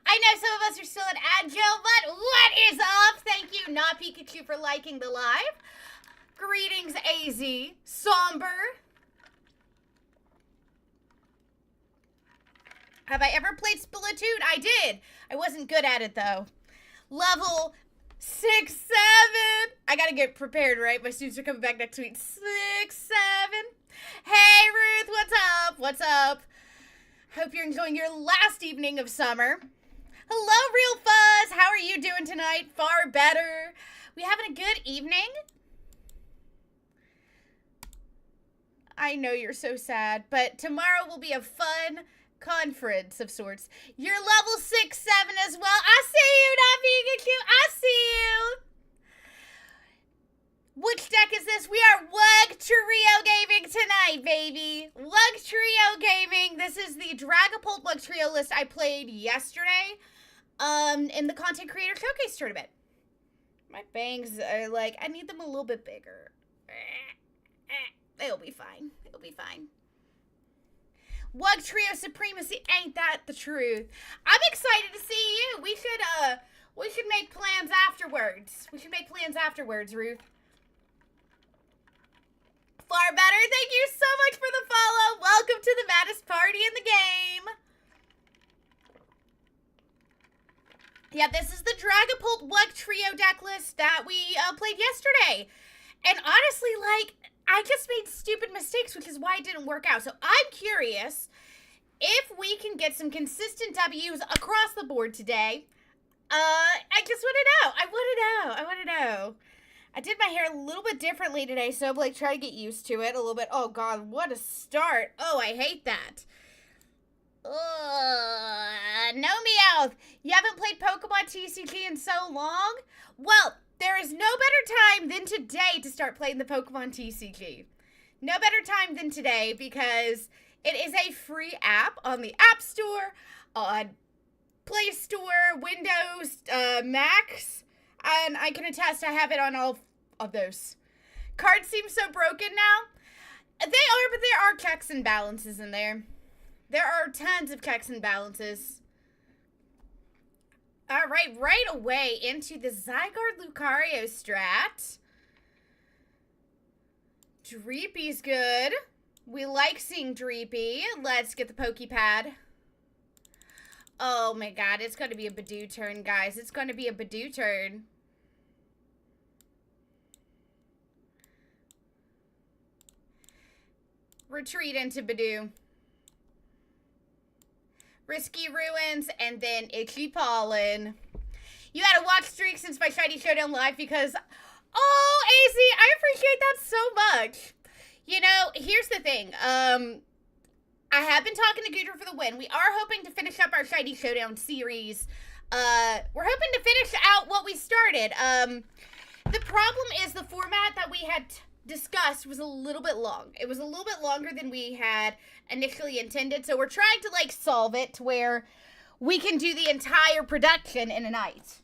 I know some of us are still in Agile, but what is up? Thank you, Not Pikachu, for liking the live. Greetings, AZ. Somber. Have I ever played Splatoon? I did. I wasn't good at it, though. Level 6, 7. I gotta get prepared, right? My students are coming back next week. 6, 7. Hey, Ruth, what's up? What's up? Hope you're enjoying your last evening of summer. Hello, Real Fuzz. How are you doing tonight? Far better. We having a good evening? I know you're so sad, but tomorrow will be a fun conference of sorts. You're level 6, 7 as well. I see you, Not Pikachu. I see you. Which deck is this? We are Wugtrio Gaming tonight, baby. Wugtrio Gaming. This is the Dragapult Wugtrio list I played yesterday in the Content Creator Showcase Tournament. My bangs are like, I need them a little bit bigger. It'll be fine. It'll be fine. Wugtrio supremacy, ain't that the truth? I'm excited to see you. We should make plans afterwards. We should make plans afterwards, Ruth. Far better. Thank you so much for the follow. Welcome to the maddest party in the game. Yeah, this is the Dragapult Wugtrio deck list that we played yesterday. And honestly, like, I just made stupid mistakes, which is why it didn't work out. So I'm curious if we can get some consistent W's across the board today. I just want to know. I want to know. I did my hair a little bit differently today, so I'm like trying to get used to it a little bit. Oh God, what a start. Oh, I hate that. No Meowth. You haven't played Pokemon TCG in so long? Well, there is no better time than today to start playing the Pokemon TCG. No better time than today because it is a free app on the App Store, on Play Store, Windows, Macs, and I can attest I have it on all of those. Cards seem so broken now. They are, but there are checks and balances in there. There are tons of checks and balances. All right, right away into the Zygarde Lucario strat. Dreepy's good. We like seeing Dreepy. Let's get the Pokepad. Oh my God, it's going to be a Badoo turn, guys. It's going to be a Badoo turn. Retreat into Badoo. Risky Ruins, and then Itchy Pollen. You had a watch streak since my Shiny Showdown live because, oh, AZ, I appreciate that so much. You know, here's the thing. I have been talking to Goodra for the win. We are hoping to finish up our Shiny Showdown series. We're hoping to finish out what we started. The problem is the format that we had discussed was a little bit long. It was a little bit longer than we had initially intended, so we're trying to like solve it to where we can do the entire production in a night.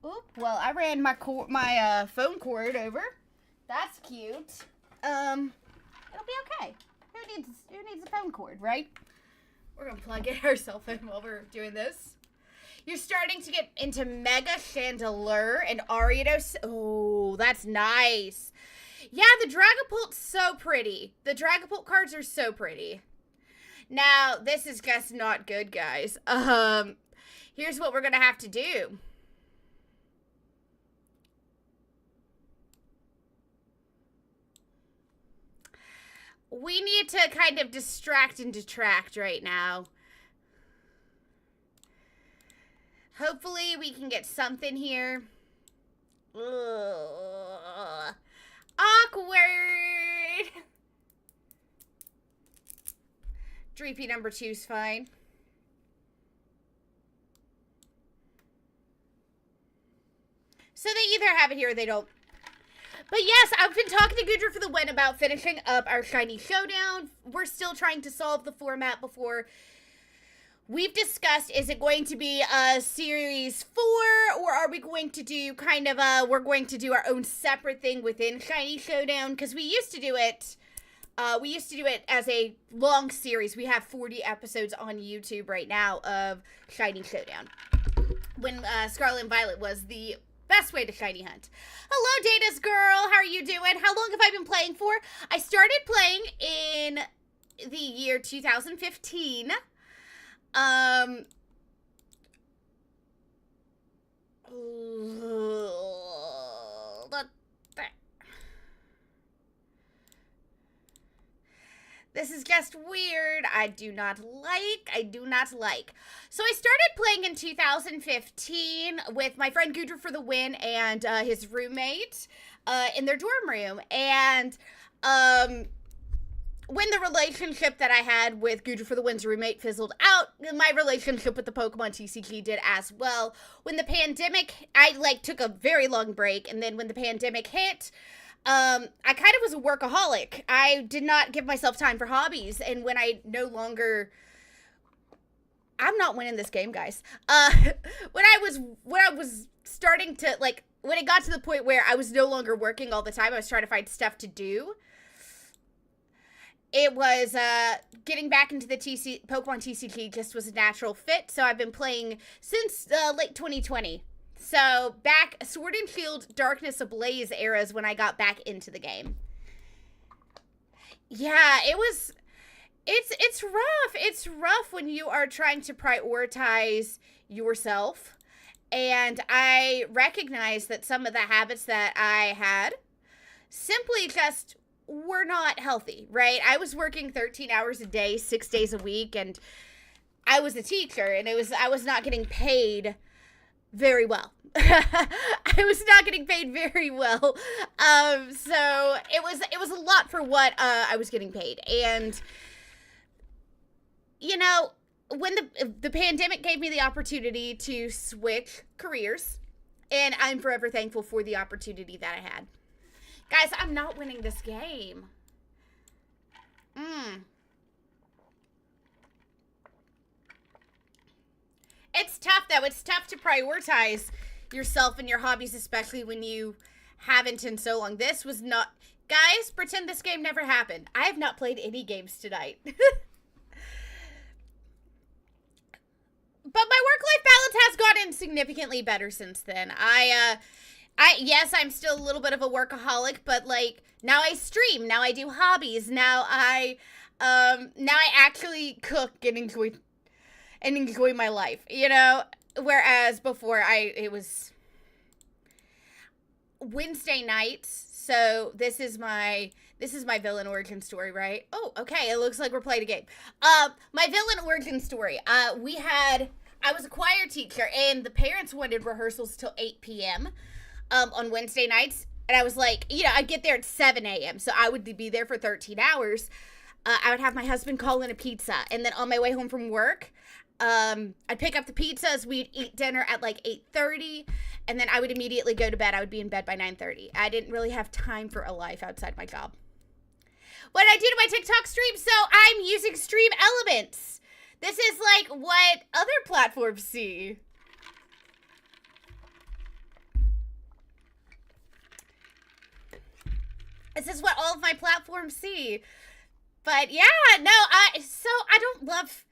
Oop, well, I ran my phone cord over. That's cute. It'll be okay. Who needs a phone cord, right? We're gonna plug in our cell phone while we're doing this. You're starting to get into Mega Chandelure and Ariados. Oh, that's nice. Yeah, the Dragapult's so pretty. The Dragapult cards are so pretty. Now, this is just not good, guys. Here's what we're going to have to do. We need to kind of distract and detract right now. Hopefully we can get something here. Ugh. Awkward. Dreepy number 2's fine. So they either have it here or they don't. But yes, I've been talking to Goodra for the win about finishing up our Shiny Showdown. We're still trying to solve the format before we've discussed, is it going to be a series 4, or are we going to do kind of we're going to do our own separate thing within Shiny Showdown? Because we used to do it We used to do it as a long series. We have 40 episodes on YouTube right now of Shiny Showdown. When Scarlet and Violet was the best way to shiny hunt. Hello, Data's girl. How are you doing? How long have I been playing for? I started playing in the year 2015. This is just weird. I do not like. So I started playing in 2015 with my friend Wugtrio for the win and his roommate in their dorm room. And when the relationship that I had with Wugtrio for the win's roommate fizzled out, my relationship with the Pokemon TCG did as well. When the pandemic, I took a very long break, and then when the pandemic hit, I kind of was a workaholic. I did not give myself time for hobbies. And when I'm not winning this game, guys. When I was starting to, when it got to the point where I was no longer working all the time, I was trying to find stuff to do. It was, getting back into the Pokemon TCG just was a natural fit. So I've been playing since, late 2020. So, back, Sword and Shield, Darkness Ablaze eras when I got back into the game. Yeah, it's rough. It's rough when you are trying to prioritize yourself. And I recognize that some of the habits that I had simply just were not healthy, right? I was working 13 hours a day, 6 days a week, and I was a teacher, and I was not getting paid very well. I was not getting paid very well. So it was a lot for what I was getting paid. And you know, when the pandemic gave me the opportunity to switch careers, and I'm forever thankful for the opportunity that I had. Guys, I'm not winning this game. It's tough, though. It's tough to prioritize yourself and your hobbies, especially when you haven't in so long. This was not... Guys, pretend this game never happened. I have not played any games tonight. But my work-life balance has gotten significantly better since then. Yes, I'm still a little bit of a workaholic, but, now I stream. Now I do hobbies. Now I actually cook and enjoy my life, you know? Whereas before it was Wednesday nights. So this is my villain origin story, right? Oh, okay. It looks like we're playing a game. My villain origin story. I was a choir teacher, and the parents wanted rehearsals till 8 p.m. On Wednesday nights. And I was like, I'd get there at 7 a.m. So I would be there for 13 hours. I would have my husband call in a pizza. And then on my way home from work, I'd pick up the pizzas. We'd eat dinner at 8:30. And then I would immediately go to bed. I would be in bed by 9:30. I didn't really have time for a life outside my job. What I do to my TikTok stream, so I'm using Stream Elements. This is what other platforms see. This is what all of my platforms see. But yeah, no, I don't love,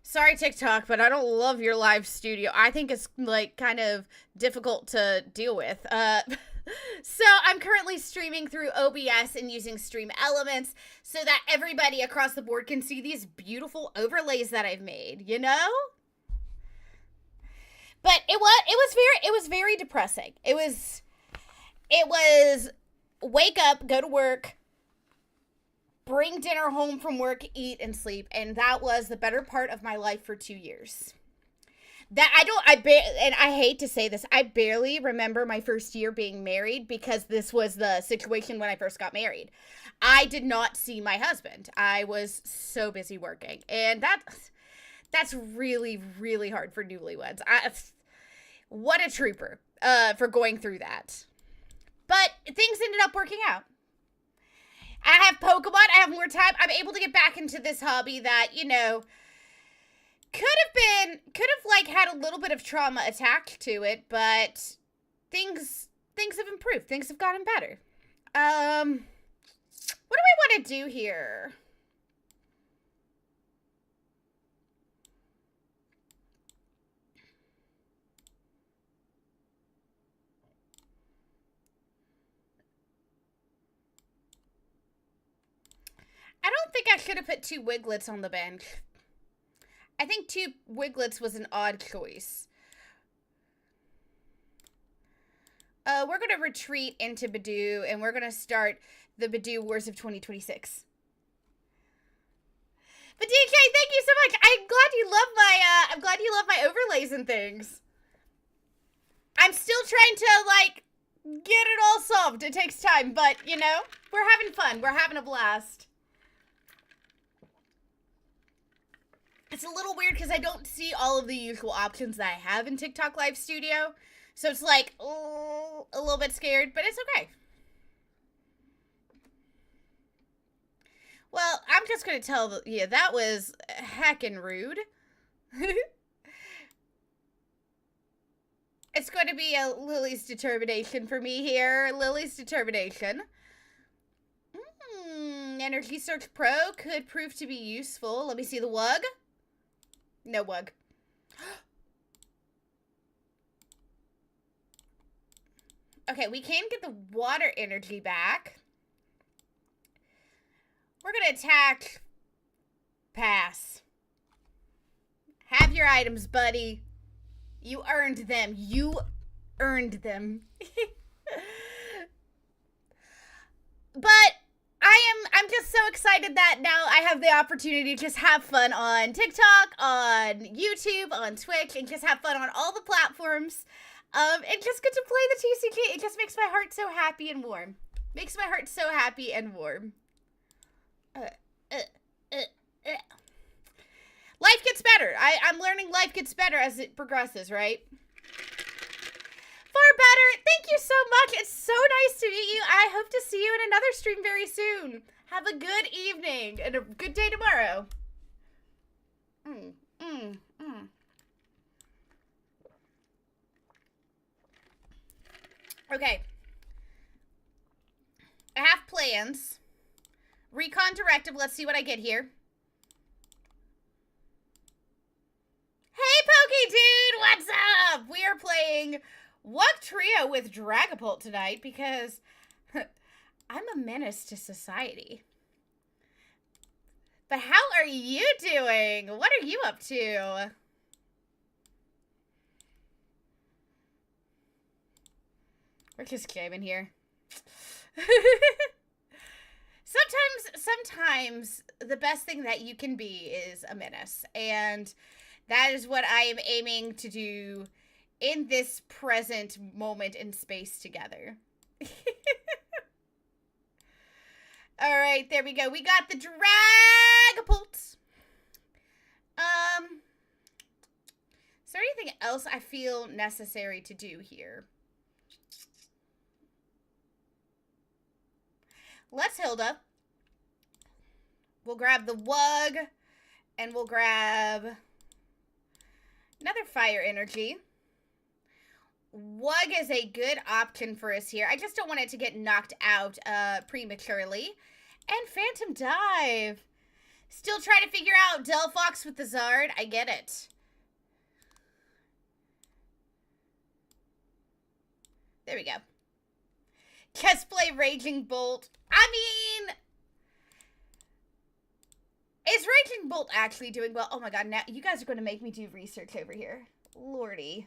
sorry TikTok, but I don't love your live studio. I think it's kind of difficult to deal with. So I'm currently streaming through OBS and using Stream Elements so that everybody across the board can see these beautiful overlays that I've made, you know? But it was very depressing. It was wake up, go to work, bring dinner home from work, eat, and sleep. And that was the better part of my life for 2 years. And I hate to say this, I barely remember my first year being married because this was the situation when I first got married. I did not see my husband. I was so busy working. And that's really, really hard for newlyweds. What a trooper for going through that. But things ended up working out. I have Pokemon. I have more time. I'm able to get back into this hobby that, could have had a little bit of trauma attached to it, but things have improved. Things have gotten better. What do we want to do here? I don't think I should have put 2 Wiglets on the bench. I think 2 Wiglets was an odd choice. We're going to retreat into Badoo, and we're going to start the Badoo Wars of 2026. But DK, thank you so much. I'm glad you love my overlays and things. I'm still trying to, like, get it all solved. It takes time, but, you know, we're having fun. We're having a blast. It's a little weird because I don't see all of the usual options that I have in TikTok Live Studio. So it's like, oh, a little bit scared, but it's okay. Well, I'm just going to tell you, that was heckin' rude. It's going to be a Lily's determination for me here. Lily's determination. Energy Search Pro could prove to be useful. Let me see the Wug. No Wug. Okay, we can get the water energy back. We're going to attack. Pass. Have your items, buddy. You earned them. You earned them. But I'm just so excited that now I have the opportunity to just have fun on TikTok, on YouTube, on Twitch, and just have fun on all the platforms. And just get to play the TCG. It just makes my heart so happy and warm. Makes my heart so happy and warm. Life gets better. I'm learning life gets better as it progresses, right? Far better. Thank you so much. It's so nice to meet you. I hope to see you in another stream very soon. Have a good evening and a good day tomorrow. Okay. I have plans. Recon directive. Let's see what I get here. Hey, Pokey Dude. What's up? We are playing Wugtrio with Dragapult tonight because I'm a menace to society. But how are you doing? What are you up to? We're just gaming here. Sometimes the best thing that you can be is a menace. And that is what I am aiming to do in this present moment in space together. All right, there we go. We got the Dragapult. Is there anything else I feel necessary to do here? Let's Hilda. We'll grab the Wug, and we'll grab another Fire Energy. Wug is a good option for us here. I just don't want it to get knocked out prematurely. And Phantom Dive. Still trying to figure out Delphox with the Zard. I get it. There we go. Cosplay Raging Bolt. I mean, is Raging Bolt actually doing well? Oh my god, now you guys are going to make me do research over here. Lordy.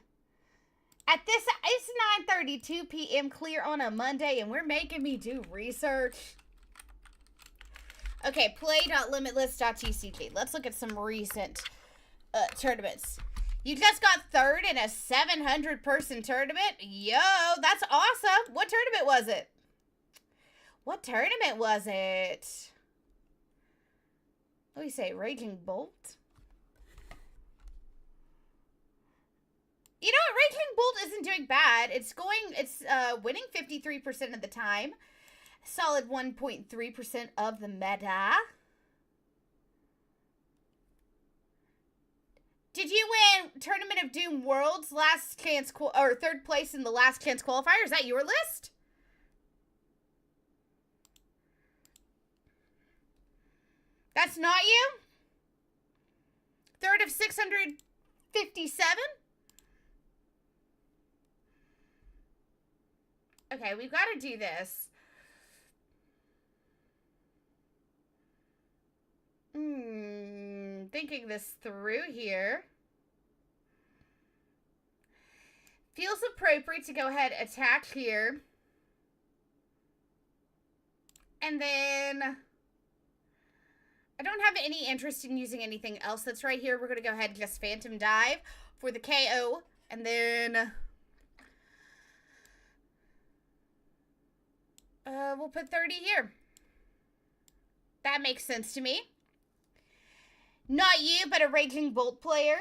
At this, it's 9:32 p.m. clear on a Monday, and we're making me do research. Okay, play.limitless.tck. Let's look at some recent tournaments. You just got third in a 700-person tournament? Yo, that's awesome. What tournament was it? What tournament was it? What do we say? Raging Bolt? You know what? Raging Bolt isn't doing bad. It's winning 53% of the time. Solid 1.3% of the meta. Did you win Tournament of Doom World's last chance, or third place in the last chance qualifier? Is that your list? That's not you? Third of 657? Okay, we've got to do this. Thinking this through here. Feels appropriate to go ahead, attack here. And then I don't have any interest in using anything else that's right here. We're going to go ahead and just Phantom Dive for the KO. And then we'll put 30 here. That makes sense to me. Not you, but a Raging Bolt player.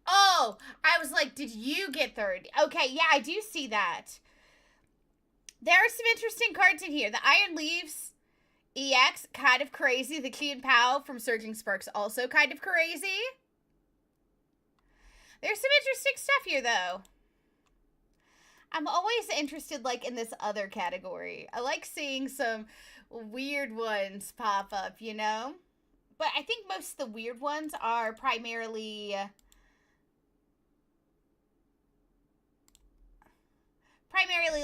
Oh, I was like, did you get 30? Okay, yeah, I do see that. There are some interesting cards in here. The Iron Leaves EX, kind of crazy. The Key and Pow from Surging Sparks, also kind of crazy. There's some interesting stuff here, though. I'm always interested, like, in this other category. I like seeing some weird ones pop up, you know? But I think most of the weird ones are primarily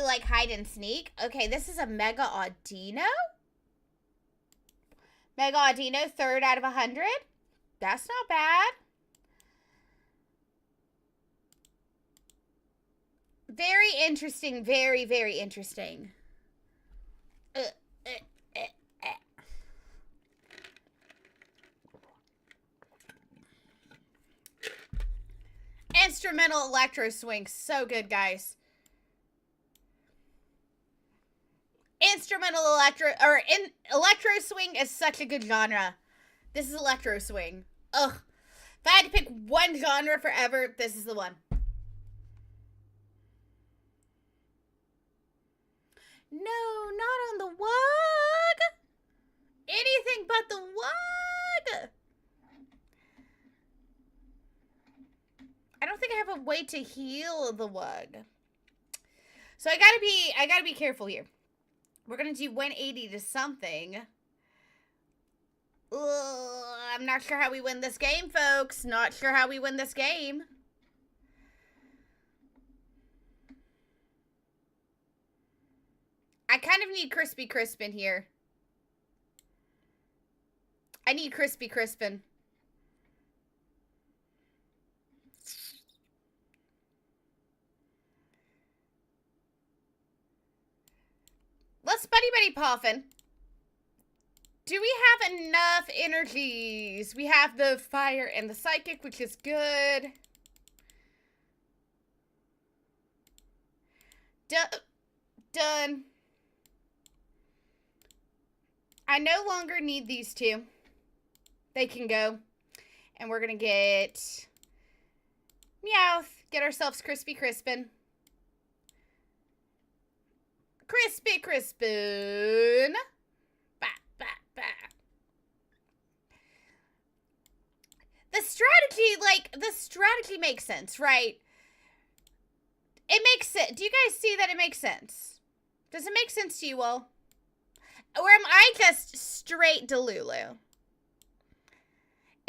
like hide and sneak. Okay, this is a Mega Audino. Mega Audino, 3rd out of 100. That's not bad. Very interesting. Very, very interesting. Instrumental Electro Swing. So good, guys. Instrumental Electro Swing is such a good genre. This is Electro Swing. Ugh. If I had to pick one genre forever, this is the one. No, not on the Wug. Anything but the Wug. I don't think I have a way to heal the Wug. So I gotta be careful here. We're gonna do 180 to something. Ugh, I'm not sure how we win this game, folks. Not sure how we win this game. I kind of need Crispy Crispin here. I need Crispy Crispin. Let's Buddy Poffin. Do we have enough energies? We have the Fire and the Psychic, which is good. Done. I no longer need these two. They can go. And we're going to get Meowth. Get ourselves Crispy Crispin. Crispy Crispin. Bah, bah, bah. The strategy makes sense, right? It makes sense. Do you guys see that it makes sense? Does it make sense to you all? Or am I just straight Delulu?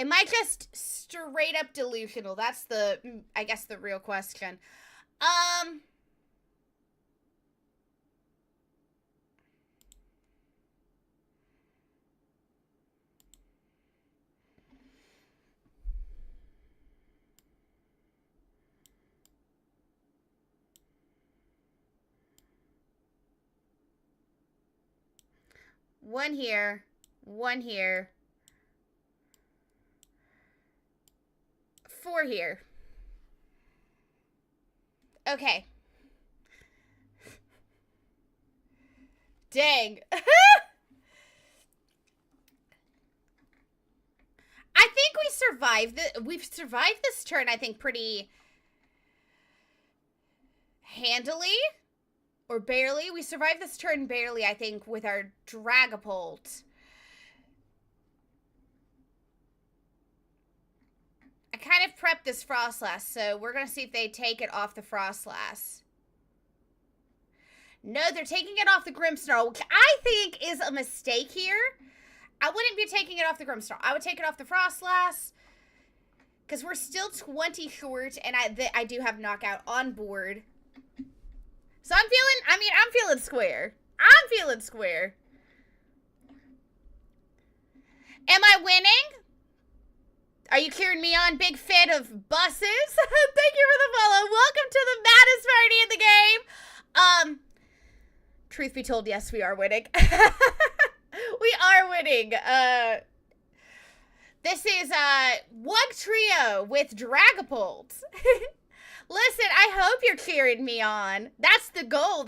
Am I just straight up delusional? That's I guess the real question. One here. One here. 4 here. Okay. Dang. I think we've survived this turn, I think, pretty handily. Or barely. We survived this turn barely, I think, with our Dragapult. I kind of prepped this Frostlass, so we're going to see if they take it off the Frostlass. No, they're taking it off the Grimmsnarl, which I think is a mistake here. I wouldn't be taking it off the Grimstar. I would take it off the Frostlass. Because we're still 20 short, and I do have Knockout on board. So I'm feeling square. I'm feeling square. Am I winning? Are you cheering me on? Big fan of buses. Thank you for the follow. Welcome to the maddest party in the game. Truth be told, yes, we are winning. We are winning. This is Wugtrio with Dragapult. Listen, I hope you're cheering me on. That's the goal.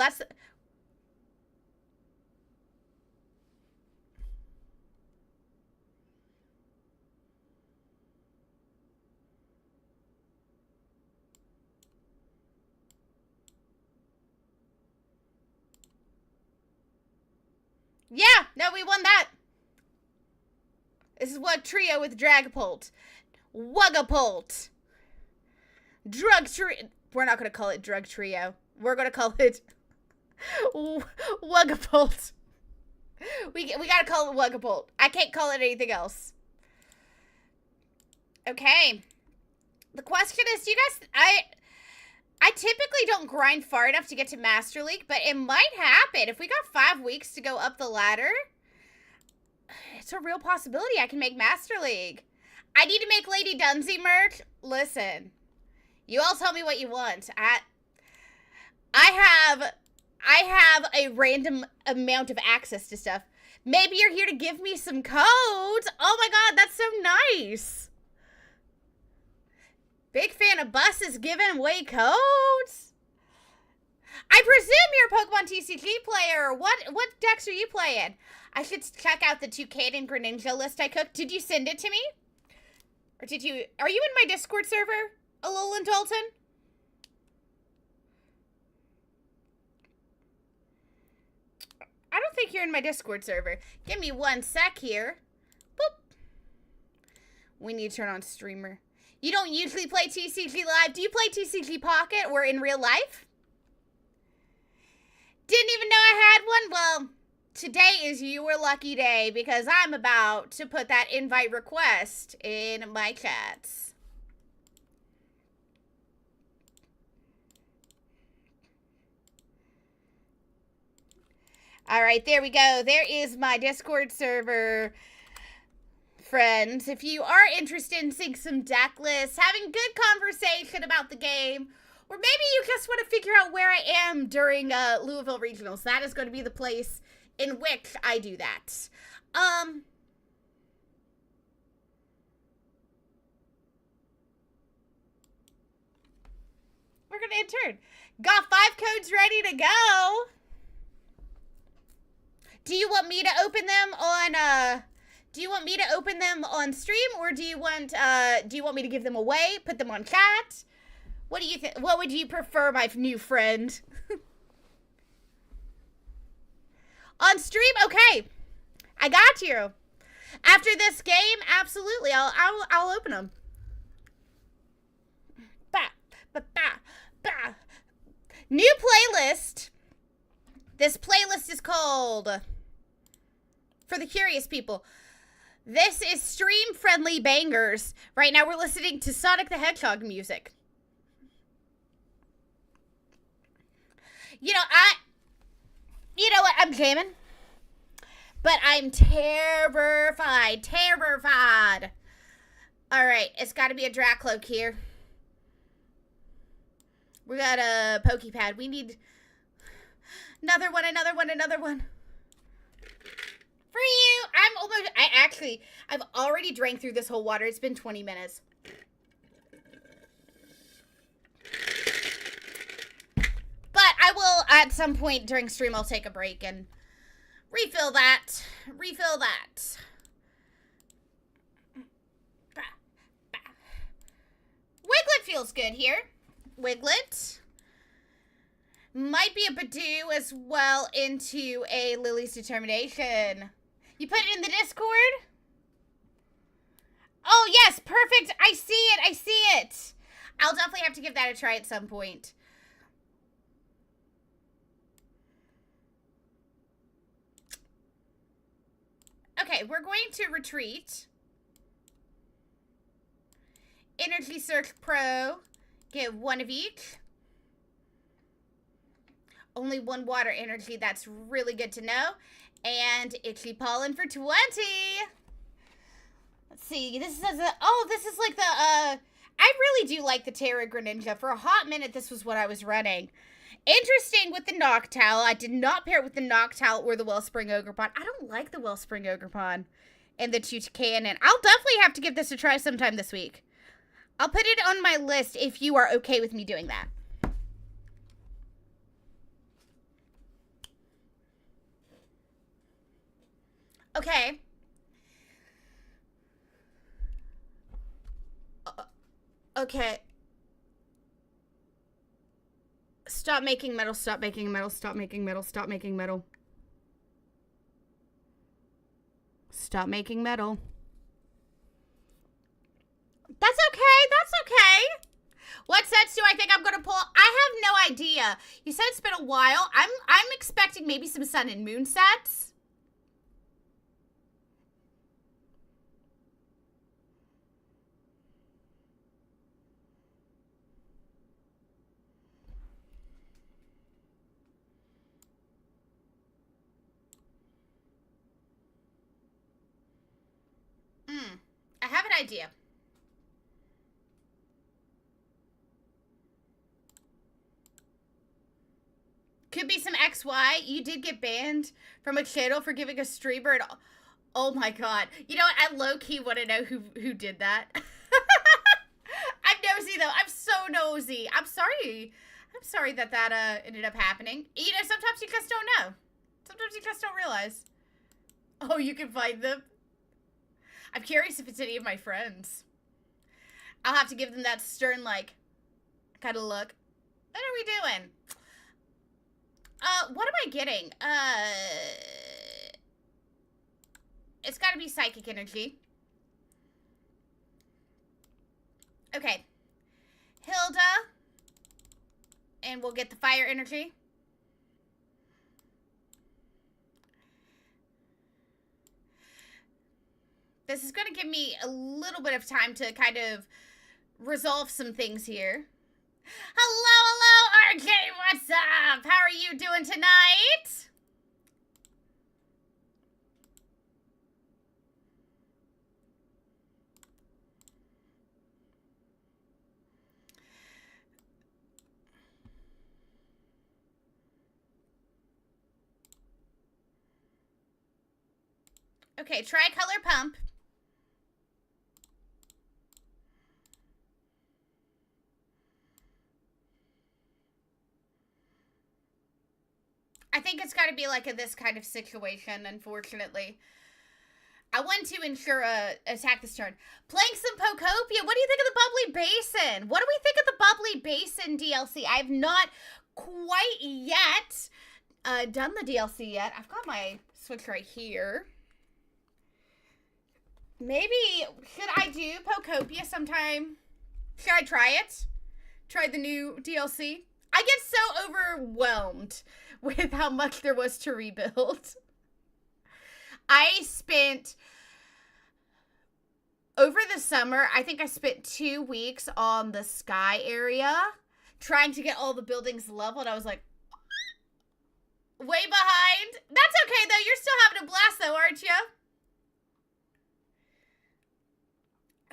Yeah, no, we won that. This is Wugtrio with Dragapult. Wugapult. Drug Trio. We're not going to call it Drug Trio. We're going to call it Wugapult. We got to call it Wugapult. I can't call it anything else. Okay. The question is, do you guys... I typically don't grind far enough to get to Master League, but it might happen. If we got 5 weeks to go up the ladder, it's a real possibility I can make Master League. I need to make Lady Dunsey merch. Listen, you all tell me what you want. I have a random amount of access to stuff. Maybe you're here to give me some codes. Oh my god, that's so nice. Big fan of buses giving away codes. I presume you're a Pokemon TCG player. What decks are you playing? I should check out the 2K and Greninja list I cooked. Did you send it to me? Or are you in my Discord server, Alolan Dalton? I don't think you're in my Discord server. Give me 1 sec here. Boop. We need to turn on streamer. You don't usually play TCG Live. Do you play TCG Pocket or in real life? Didn't even know I had one? Well, today is your lucky day because I'm about to put that invite request in my chats. All right, there we go. There is my Discord server. Friends, if you are interested in seeing some deck lists, having good conversation about the game, or maybe you just want to figure out where I am during Louisville Regionals, that is going to be the place in which I do that. We're going to intern. Got 5 codes ready to go. Do you want me to open them on Do you want me to open them on stream, or do you want me to give them away, put them on chat? What do you think? What would you prefer, my new friend? On stream? Okay. I got you. After this game, absolutely. I'll open them. New playlist. This playlist is called For the Curious People. This is stream-friendly bangers. Right now we're listening to Sonic the Hedgehog music. You know what? I'm jamming. But I'm terrified. Terrified. Alright, it's got to be a Dracloak here. We got a Pokepad. We need another one. For you, I've already drank through this whole water. It's been 20 minutes. But I will, at some point during stream, I'll take a break and refill that. Wiglet feels good here. Wiglet. Might be a Badoo as well into a Lily's Determination. You put it in the Discord? Oh, yes. Perfect. I see it. I'll definitely have to give that a try at some point. Okay, we're going to retreat. Energy Search Pro. Get one of each. Only one water energy. That's really good to know. And Itchy Pollen for 20. Let's see. This is this is like the I really do like the Terra Greninja. For a hot minute, this was what I was running. Interesting with the Noctowl. I did not pair it with the Noctowl or the Wellspring Ogerpon. I don't like the Wellspring Ogerpon and the Toucan. I'll definitely have to give this a try sometime this week. I'll put it on my list if you are okay with me doing that. Okay. Okay. Stop making metal, stop making metal, stop making metal, stop making metal. Stop making metal. That's okay, that's okay. What sets do I think I'm gonna pull? I have no idea. You said it's been a while. I'm expecting maybe some Sun and Moon sets. I have an idea. Could be some XY. You did get banned from a channel for giving a streamer an... Oh my god. You know what? I low-key want to know who did that. I'm nosy, though. I'm so nosy. I'm sorry. I'm sorry that ended up happening. You know, sometimes you just don't know. Sometimes you just don't realize. Oh, you can find them? I'm curious if it's any of my friends. I'll have to give them that stern, like, kind of look. What are we doing? What am I getting? It's gotta be psychic energy. Okay. Hilda. And we'll get the fire energy. This is going to give me a little bit of time to kind of resolve some things here. Hello, RJ, what's up? How are you doing tonight? Okay, tricolor pump. I think it's got to be like this kind of situation, unfortunately. I want to ensure attack this turn. Playing some Pokopia. What do you think of the Bubbly Basin? What do we think of the Bubbly Basin DLC? I have not quite yet done the DLC yet. I've got my Switch right here. Maybe, should I do Pokopia sometime? Should I try it? Try the new DLC? I get so overwhelmed with how much there was to rebuild. I spent, over the summer, I think I spent 2 weeks on the Sky area trying to get all the buildings leveled. I was like, way behind. That's okay, though. You're still having a blast, though, aren't you?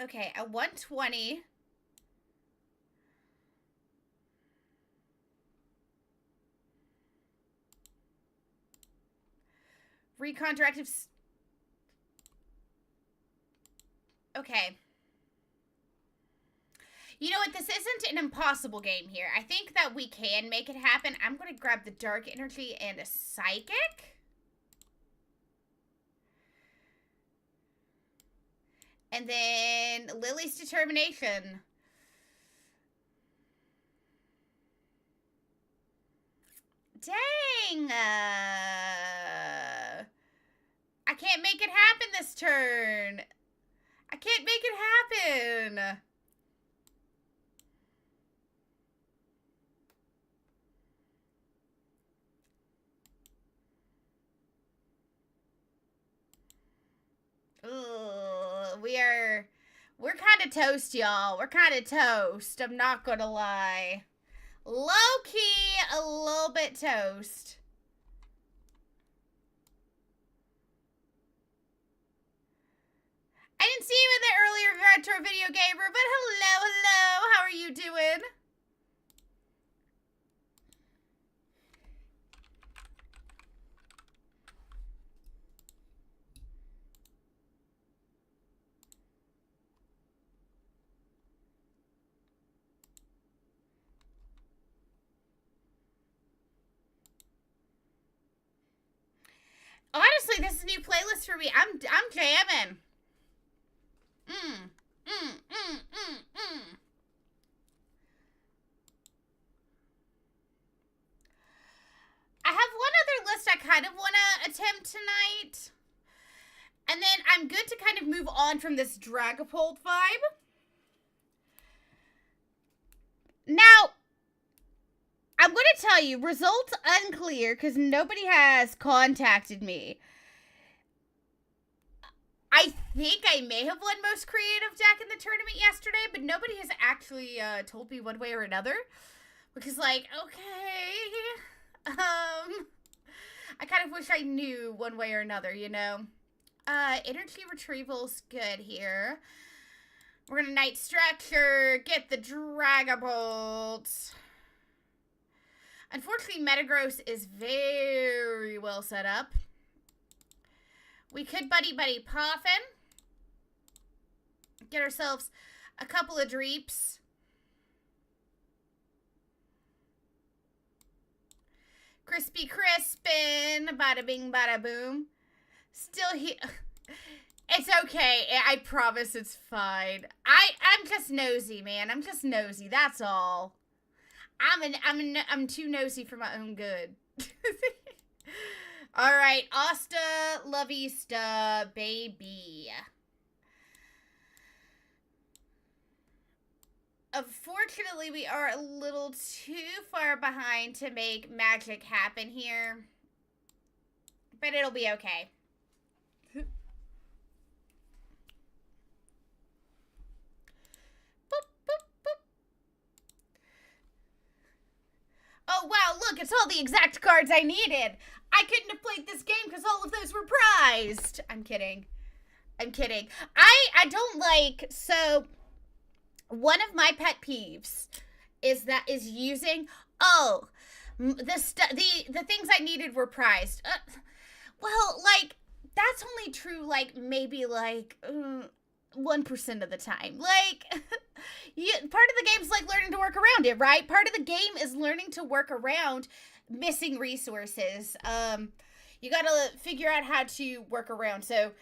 Okay, at 120. Recon directives. Okay. You know what? This isn't an impossible game here. I think that we can make it happen. I'm going to grab the dark energy and a psychic. And then Lily's determination. Dang. I can't make it happen this turn. I can't make it happen. Ooh, we're kind of toast, y'all. We're kind of toast. I'm not gonna lie. Low key, a little bit toast. I didn't see you in the earlier retro video gamer, but hello. How are you doing? Honestly, this is a new playlist for me. I'm jamming. I have one other list I kind of want to attempt tonight. And then I'm good to kind of move on from this Dragapult vibe. Now, I'm going to tell you, results unclear because nobody has contacted me. I think I may have won most creative deck in the tournament yesterday, but nobody has actually told me one way or another. Which is like, okay. I kind of wish I knew one way or another, you know? Energy retrieval's good here. We're gonna Night Structure, get the Dragapult. Unfortunately, Metagross is very well set up. We could Buddy Poffin. Get ourselves a couple of Dreeps. Crispy Crispin. Bada bing, bada boom. Still here. It's okay. I promise it's fine. I'm just nosy, man. I'm just nosy. That's all. I'm too nosy for my own good. All right, Asta La Vista, baby. Unfortunately, we are a little too far behind to make magic happen here. But it'll be okay. Boop, boop, boop. Oh, wow, look, it's all the exact cards I needed. I couldn't have played this game because all of those were prized. I'm kidding. I'm kidding. I don't like, so one of my pet peeves is using, the things I needed were prized. Well, like, that's only true, like, maybe, like, 1% of the time. Like, part of the game's like learning to work around it, right? Part of the game is learning to work around missing resources. You gotta figure out how to work around. So,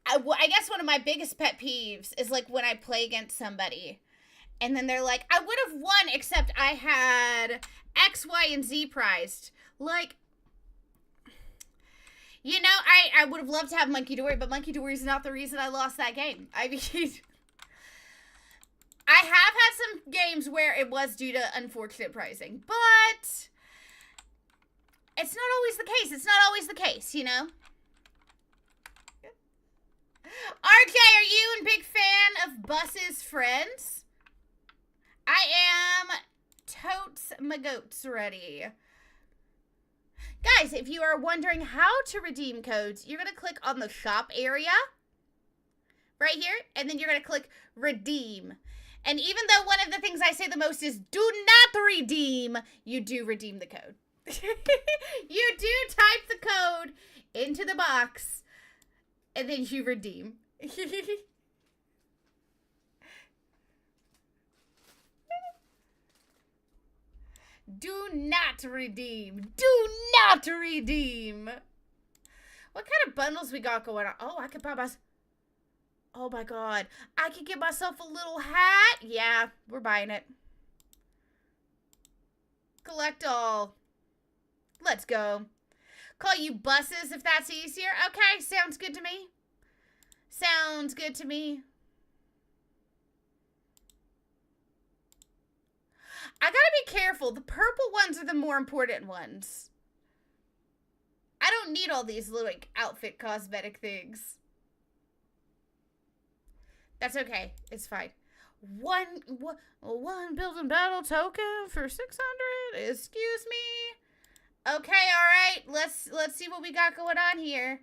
I guess one of my biggest pet peeves is, like, when I play against somebody, and then they're like, I would have won, except I had X, Y, and Z prized. Like, you know, I would have loved to have Monkey Dory, but Monkey Dory is not the reason I lost that game. I mean, I have had some games where it was due to unfortunate pricing, but it's not always the case. It's not always the case, you know? RJ, are you a big fan of Bus's Friends? I am totes my goats ready. Guys, if you are wondering how to redeem codes, you're going to click on the shop area right here, and then you're going to click redeem. And even though one of the things I say the most is do not redeem, you do redeem the code. You do type the code into the box, and then you redeem. Do not redeem. Do not redeem. What kind of bundles we got going on? Oh, I could buy myself. Oh my god. I could get myself a little hat. Yeah, we're buying it. Collect all. Let's go. Call you Buses if that's easier. Okay, sounds good to me. Sounds good to me. I gotta be careful. The purple ones are the more important ones. I don't need all these little, like, outfit cosmetic things. That's okay. It's fine. One building battle token for 600. Excuse me. Okay, all right. Let's see what we got going on here.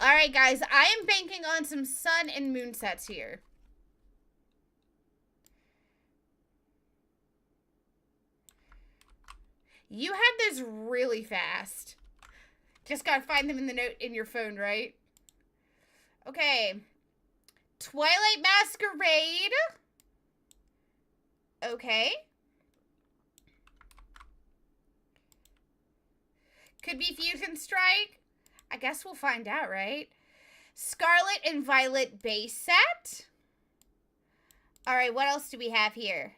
All right, guys. I am banking on some sun and moon sets here. You had this really fast. Just gotta find them in the note in your phone, right? Okay. Twilight Masquerade. Okay. Could be Fusion Strike. I guess we'll find out, right? Scarlet and Violet base set. All right, what else do we have here?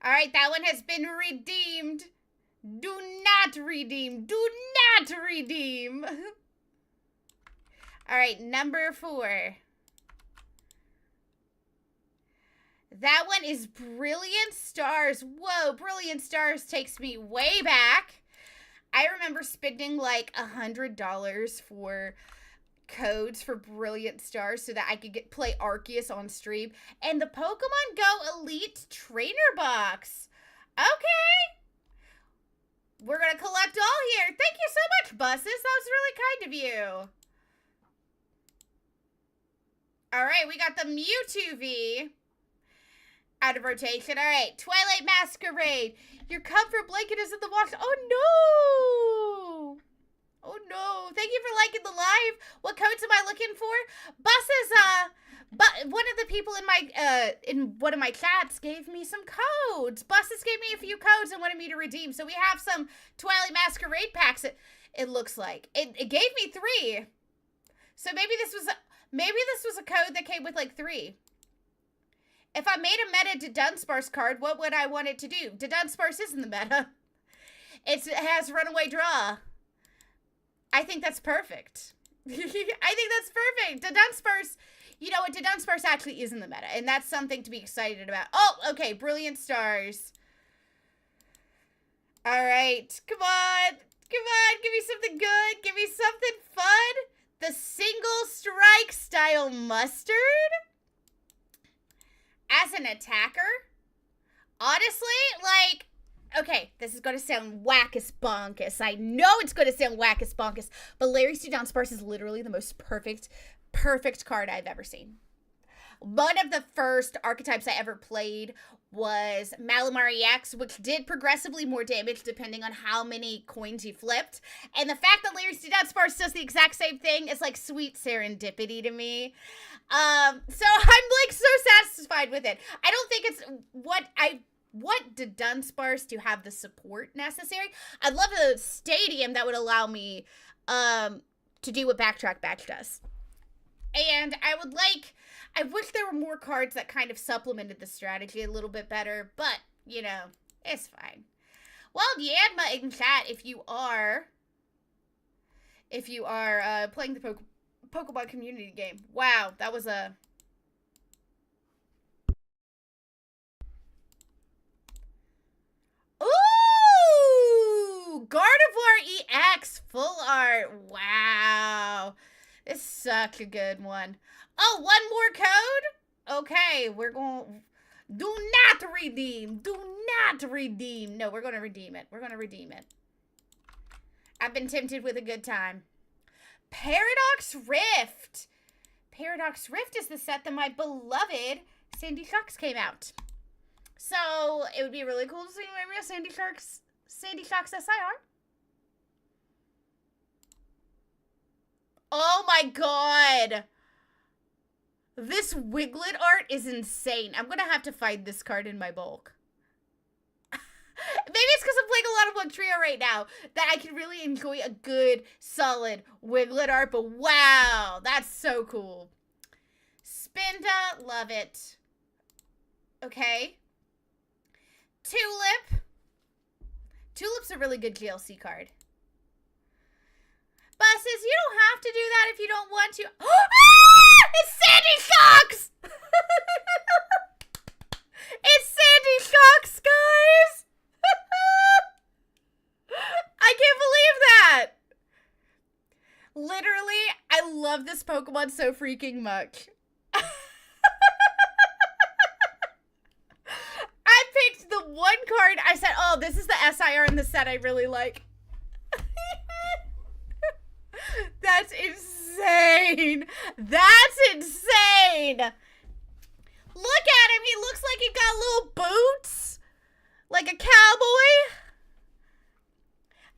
All right, that one has been redeemed. Do not redeem. Do not redeem. All right, number 4. That one is Brilliant Stars. Whoa, Brilliant Stars takes me way back. I remember spending like $100 for codes for Brilliant Stars so that I could play Arceus on stream. And the Pokemon Go Elite Trainer Box. Okay. We're going to collect all here. Thank you so much, Buses. That was really kind of you. All right, we got the Mewtwo V out of rotation. All right, Twilight Masquerade. Your comfort blanket is in the box. Oh, no. Oh, no. Thank you for liking the live. What codes am I looking for? Buses, but one of the people in one of my chats gave me some codes. Buses gave me a few codes and wanted me to redeem. So we have some Twilight Masquerade packs. It looks like it gave me 3. So maybe this was a code that came with like 3. If I made a meta to Dunsparce card, what would I want it to do? Dunsparce is in the meta. It has Runaway Draw. I think that's perfect. I think that's perfect. Dunsparce, you know what? Dunsparce actually is in the meta, and that's something to be excited about. Oh, okay. Brilliant Stars. All right. Come on. Come on. Give me something good. Give me something fun. The Single Strike style Mustard. As an attacker. Honestly, like, okay, this is going to sound whack as bonkus. I know it's going to sound whack as bonkus, but Larry Dunsparce is literally the most perfect card I've ever seen. One of the first archetypes I ever played was Malamar EX, which did progressively more damage depending on how many coins you flipped. And the fact that Larry Dunsparce does the exact same thing is like sweet serendipity to me. So I'm like so satisfied with it. I don't think it's what did Dunsparce to have the support necessary. I'd love a stadium that would allow me to do what Backtrack Batch does. And I wish there were more cards that kind of supplemented the strategy a little bit better, but, you know, it's fine. Well, Yanma in chat, if you are playing the Pokemon community game. Wow, that was a... Ooh! Gardevoir EX full art. Wow. It's such a good one. Oh, one more code? Okay, we're going... Do not redeem. Do not redeem. No, we're going to redeem it. We're going to redeem it. I've been tempted with a good time. Paradox Rift. Paradox Rift is the set that my beloved Sandy Sharks came out. So, it would be really cool to see maybe a Sandy Sharks SIR. Oh my god. This Wiglet art is insane. I'm gonna have to find this card in my bulk. Maybe it's because I'm playing a lot of Wugtrio right now that I can really enjoy a good, solid Wiglet art. But wow, that's so cool. Spinda, love it. Okay. Tulip. Tulip's a really good GLC card. Buses, you don't have to do that if you don't want to. Ah! It's Sandy Shocks! It's Sandy Shocks, guys! Literally, I love this Pokemon so freaking much. I picked the one card. I said, oh, this is the SIR in the set I really like. That's insane. That's insane. Look at him. He looks like he got little boots. Like a cowboy.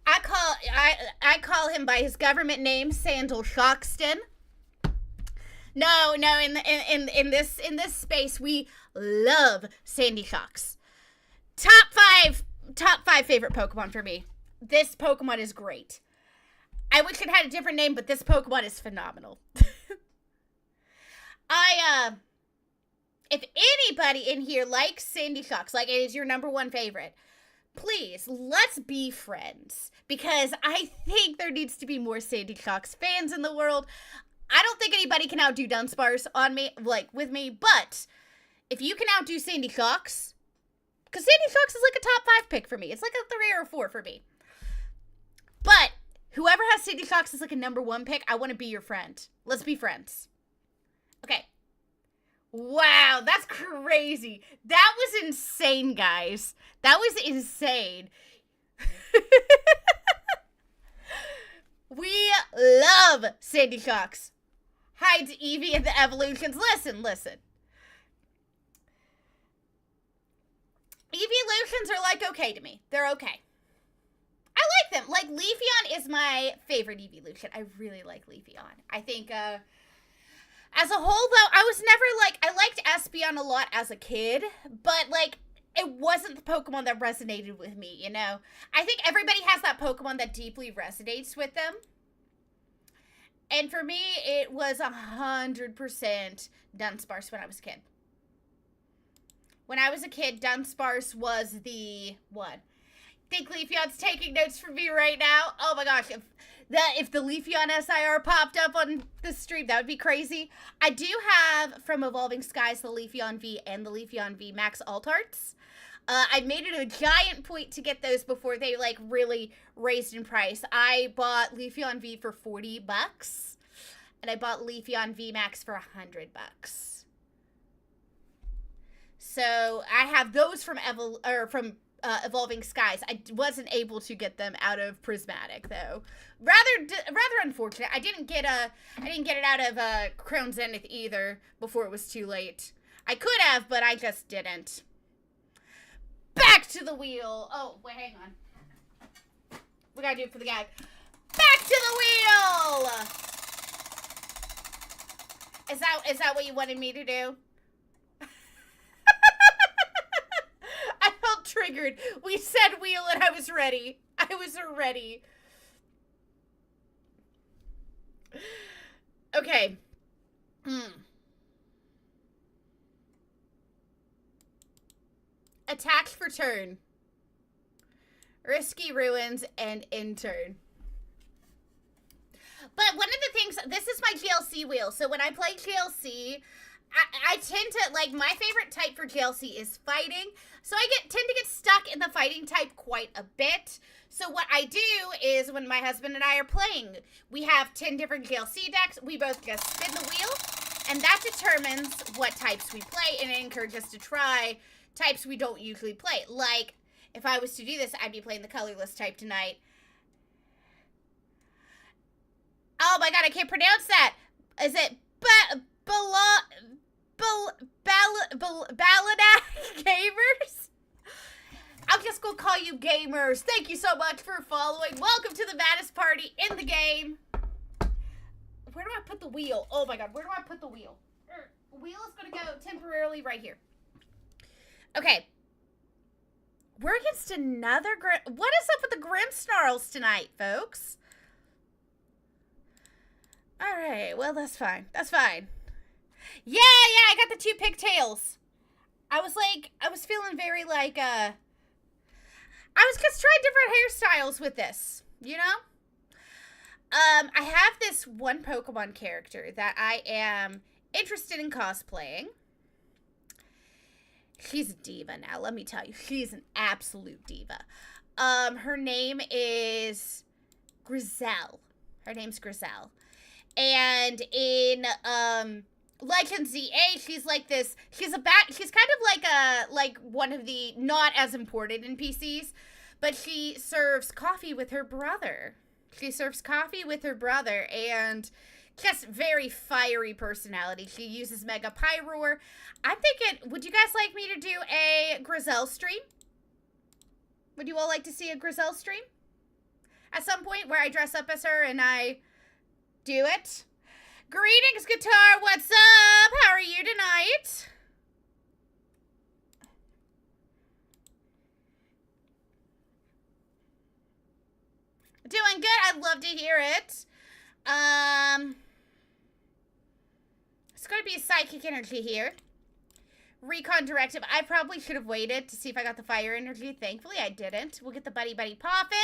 I call him by his government name, Sandal Shoxton. No, in this space we love Sandy Shocks. Top five favorite Pokemon for me. This Pokemon is great. I wish it had a different name, but this Pokemon is phenomenal. If anybody in here likes Sandy Shocks, like it is your number one favorite, please, let's be friends. Because I think there needs to be more Sandy Shocks fans in the world. I don't think anybody can outdo Dunsparce on me, like, with me. But if you can outdo Sandy Shocks, because Sandy Shocks is like a top 5 pick for me. It's like a 3 or a 4 for me. But whoever has Sandy Shocks as like a number 1 pick, I want to be your friend. Let's be friends. Okay. Wow, that's crazy. That was insane, guys. That was insane. We love Sandy Shocks. Hides Eevee and the evolutions. Listen. Evolutions are like okay to me. They're okay. I like them. Like Leafeon is my favorite evolution. I really like Leafeon. I think as a whole though, I was never like, I liked Espeon a lot as a kid, but like it wasn't the Pokemon that resonated with me, you know? I think everybody has that Pokemon that deeply resonates with them. And for me, it was 100% Dunsparce when I was a kid. When I was a kid, Dunsparce was the one. Think Leafeon's taking notes for me right now? Oh my gosh, if the Leafeon SIR popped up on the stream, that would be crazy. I do have, from Evolving Skies, the Leafeon V and the Leafeon V Max Altarts. I made it a giant point to get those before they, like, really raised in price. I bought Leafeon V for $40, and I bought Leafeon V Max for $100. So, I have those from Evolving Skies. I wasn't able to get them out of Prismatic though. Rather unfortunate. I didn't get it out of Crown Zenith either before it was too late. I could have, but I just didn't. Back to the wheel. Oh, wait, hang on. We gotta do it for the gag. Back to the wheel. Is that what you wanted me to do? I felt triggered. We said wheel and I was ready. I was ready. Okay. Attack for turn. Risky Ruins and in turn. But one of the things, this is my GLC wheel. So when I play GLC, I tend to, like, my favorite type for GLC is fighting. So I tend to get stuck in the fighting type quite a bit. So what I do is when my husband and I are playing, we have 10 different GLC decks. We both just spin the wheel, and that determines what types we play, and it encourages us to try types we don't usually play. Like, if I was to do this, I'd be playing the colorless type tonight. Oh my god, I can't pronounce that. Is it Baladak Gamers? I'm just gonna call you gamers. Thank you so much for following. Welcome to the baddest party in the game. Where do I put the wheel? Oh my god, where do I put the wheel? The wheel is gonna go temporarily right here. Okay. We're against another what is up with the Grimmsnarls tonight, folks? Alright, well, that's fine. That's fine. Yeah, I got the 2 pigtails. I was feeling very like, I was just trying different hairstyles with this, you know? I have this one Pokemon character that I am interested in cosplaying. She's a diva now, let me tell you. She's an absolute diva. Her name is Grizel. Her name's Griselle. And in Legend ZA, she's like this. She's kind of like one of the not as important NPCs, but she serves coffee with her brother. And just very fiery personality. She uses Mega Pyroar. I'm thinking, would you guys like me to do a Griselle stream? Would you all like to see a Griselle stream? At some point where I dress up as her and I do it? Greetings, Guitar. What's up? How are you tonight? Doing good. I'd love to hear it. It's going to be a psychic energy here. Recon directive. I probably should have waited to see if I got the fire energy. Thankfully, I didn't. We'll get the buddy poppin'.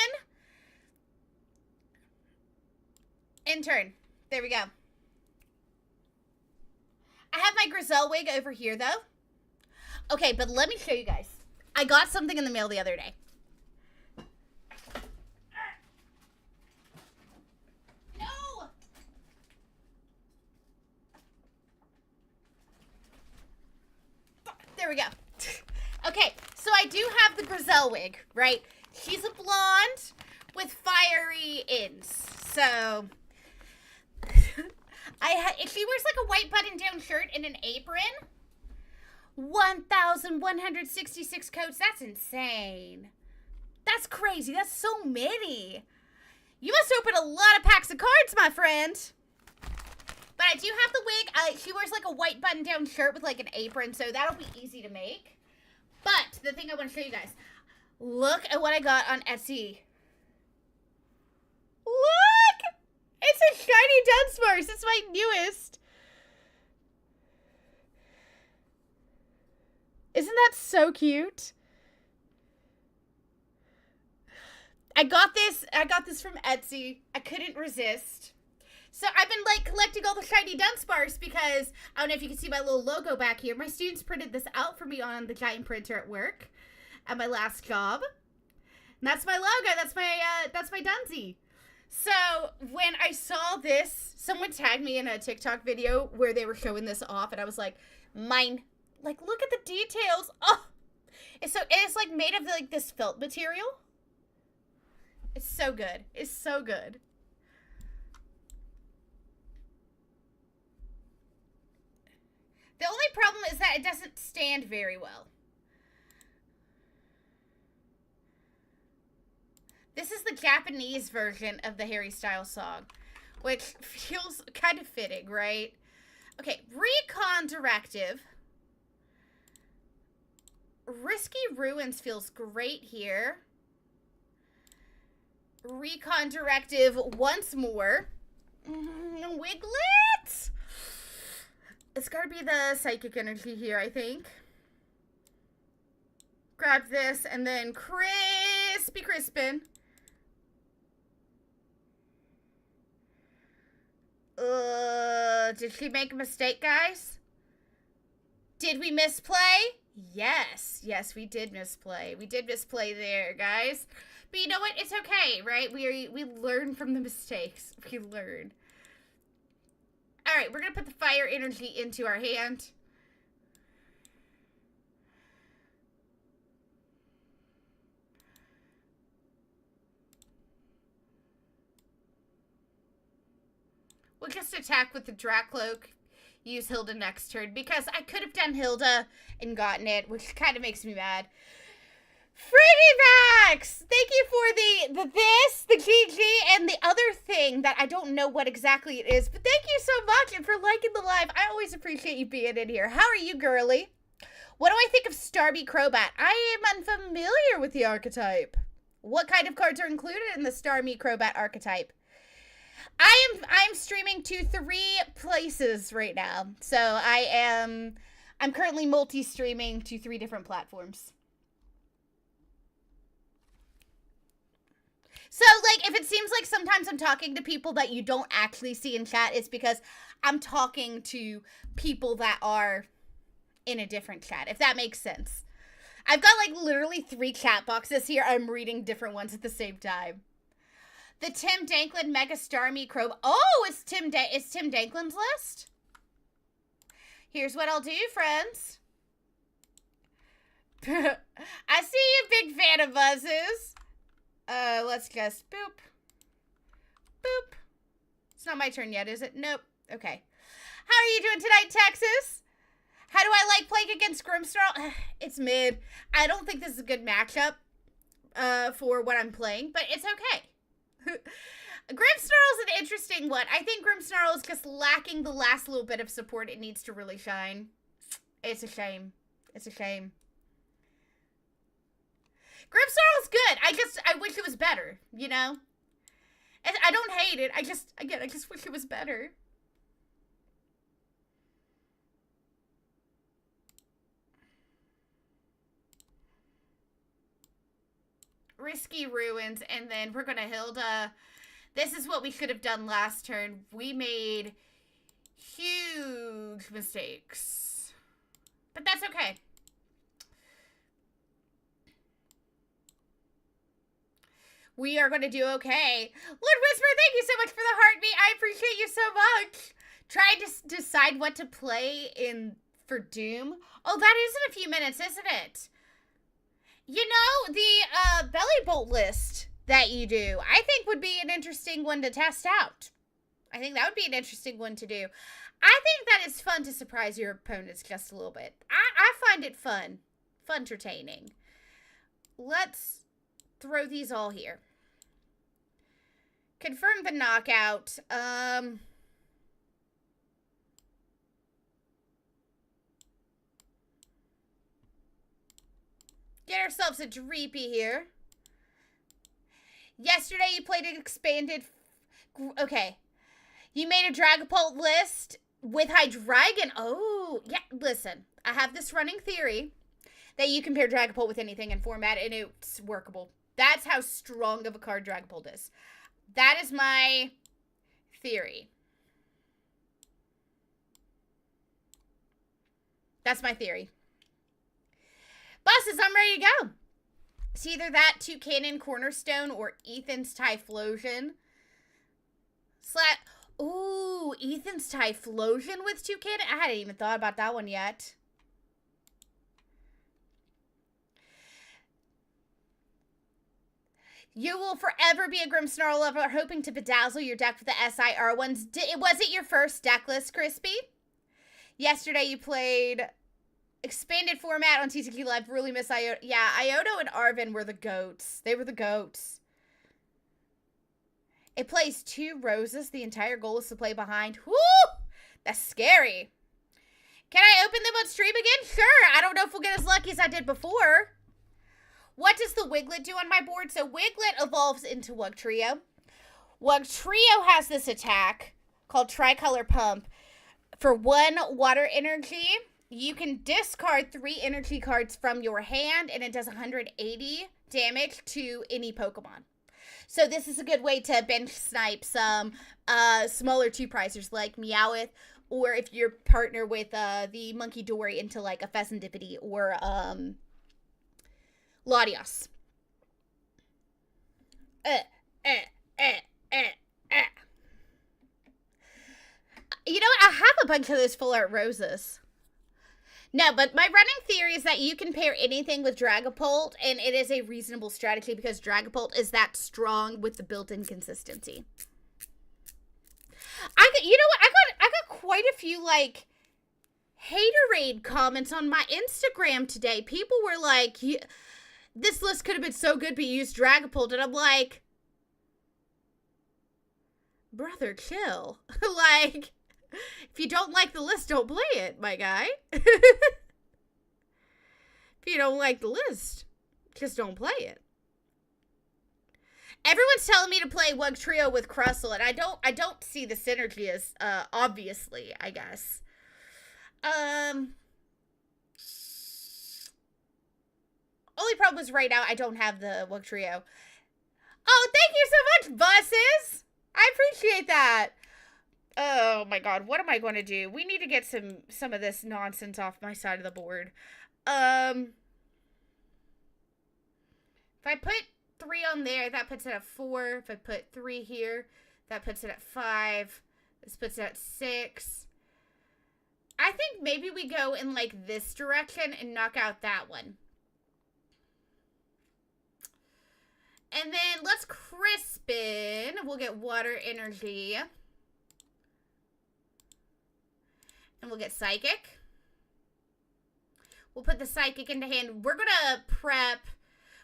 Intern. There we go. I have my Griselle wig over here, though. Okay, but let me show you guys. I got something in the mail the other day. No! There we go. Okay, so I do have the Griselle wig, right? She's a blonde with fiery ends. So... she wears like a white button-down shirt and an apron. 1,166 coats. That's insane. That's crazy. That's so many. You must open a lot of packs of cards, my friend. But I do have the wig. She wears like a white button-down shirt with like an apron, so that'll be easy to make. But the thing I want to show you guys. Look at what I got on Etsy. Look! It's a shiny Dunsparce. It's my newest. Isn't that so cute? I got this from Etsy. I couldn't resist. So I've been like collecting all the shiny Dunsparce because I don't know if you can see my little logo back here. My students printed this out for me on the giant printer at work at my last job. And that's my logo. That's my Dunsie. So when I saw this, someone tagged me in a TikTok video where they were showing this off, and I was like, mine. Like, look at the details. Oh, it's like made of like this felt material. It's so good. It's so good. The only problem is that it doesn't stand very well. This is the Japanese version of the Harry Styles song, which feels kind of fitting, right? Okay, Recon Directive. Risky Ruins feels great here. Recon Directive once more. Wiglet! It's gotta be the Psychic Energy here, I think. Grab this and then Crispy Crispin. Did she make a mistake, guys? Did we misplay? Yes. Yes, we did misplay. We did misplay there, guys. But you know what? It's okay, right? We learn from the mistakes. We learn. All right, we're going to put the fire energy into our hand. We'll just attack with the Dracloak. Use Hilda next turn because I could have done Hilda and gotten it, which kind of makes me mad. Freddy Max! Thank you for the GG, and the other thing that I don't know what exactly it is, but thank you so much and for liking the live. I always appreciate you being in here. How are you, girly? What do I think of Starmie Crobat? I am unfamiliar with the archetype. What kind of cards are included in the Starmie Crobat archetype? I'm streaming to 3 places right now. So I'm currently multi-streaming to 3 different platforms. So, like, if it seems like sometimes I'm talking to people that you don't actually see in chat, it's because I'm talking to people that are in a different chat, if that makes sense. I've got, like, literally 3 chat boxes here. I'm reading different ones at the same time. The Tim Danklin Mega Star Microbe. Oh, it's Tim Danklin's list? Here's what I'll do, friends. I see you, big fan of buzzes. Let's just boop. Boop. It's not my turn yet, is it? Nope. Okay. How are you doing tonight, Texas? How do I like playing against Grimsnarl? It's mid. I don't think this is a good matchup for what I'm playing, but it's okay. Grimsnarl's an interesting one. I think Grimsnarl is just lacking the last little bit of support it needs to really shine. It's a shame. It's a shame. Grimsnarl's good. I wish it was better, you know? And I don't hate it. I just wish it was better. Risky Ruins, and then we're gonna Hilda. This is what we should have done last turn. We made huge mistakes. But that's okay. We are gonna do okay. Lord Whisper, thank you so much for the heartbeat. I appreciate you so much. Trying to decide what to play for Doom. Oh, that is in a few minutes, isn't it? You know, the belly bolt list that you do, I think would be an interesting one to test out. I think that would be an interesting one to do. I think that it's fun to surprise your opponents just a little bit. I find it fun. Fun-tertaining. Let's throw these all here. Confirm the knockout. Get ourselves a Dreepy here. Yesterday you played an expanded... Okay. You made a Dragapult list with Hydreigon. Oh, yeah. Listen, I have this running theory that you can pair Dragapult with anything in format and it's workable. That's how strong of a card Dragapult is. That is my theory. That's my theory. Buses, I'm ready to go. It's either that, Toucannon Cornerstone, or Ethan's Typhlosion. Ooh, Ethan's Typhlosion with Toucannon? I hadn't even thought about that one yet. You will forever be a Grimmsnarl lover, hoping to bedazzle your deck with the SIR ones. Was it your first deck list, Crispy? Yesterday you played... expanded format on TCQ Live. Really miss Iodo. Yeah, Iodo and Arven were the goats. They were the goats. It plays 2 roses. The entire goal is to play behind. Woo! That's scary. Can I open them on stream again? Sure. I don't know if we'll get as lucky as I did before. What does the Wiglet do on my board? So Wiglet evolves into Wugtrio. Wugtrio has this attack called Tricolor Pump. For 1 water energy... you can discard 3 energy cards from your hand, and it does 180 damage to any Pokemon. So this is a good way to bench snipe some smaller 2-pricers like Meowth, or if you're partner with the Monkey Dory into like a Pheasantipity or Latios. You know what? I have a bunch of those full art roses. No, but my running theory is that you can pair anything with Dragapult, and it is a reasonable strategy because Dragapult is that strong with the built-in consistency. You know what? I got quite a few, like, haterade comments on my Instagram today. People were like, this list could have been so good, but you used Dragapult. And I'm like, brother, chill. Like... if you don't like the list, don't play it, my guy. If you don't like the list, just don't play it. Everyone's telling me to play Wugtrio with Crustle, and I don't see the synergy as obviously, I guess. Only problem is right now I don't have the Wugtrio. Oh, thank you so much, buses. I appreciate that. Oh my god, what am I going to do? We need to get some of this nonsense off my side of the board. If I put 3 on there, that puts it at 4. If I put 3 here, that puts it at 5. This puts it at 6. I think maybe we go in like this direction and knock out that one. And then let's Crispin. We'll get water energy. And we'll get psychic. We'll put the psychic into hand. We're gonna prep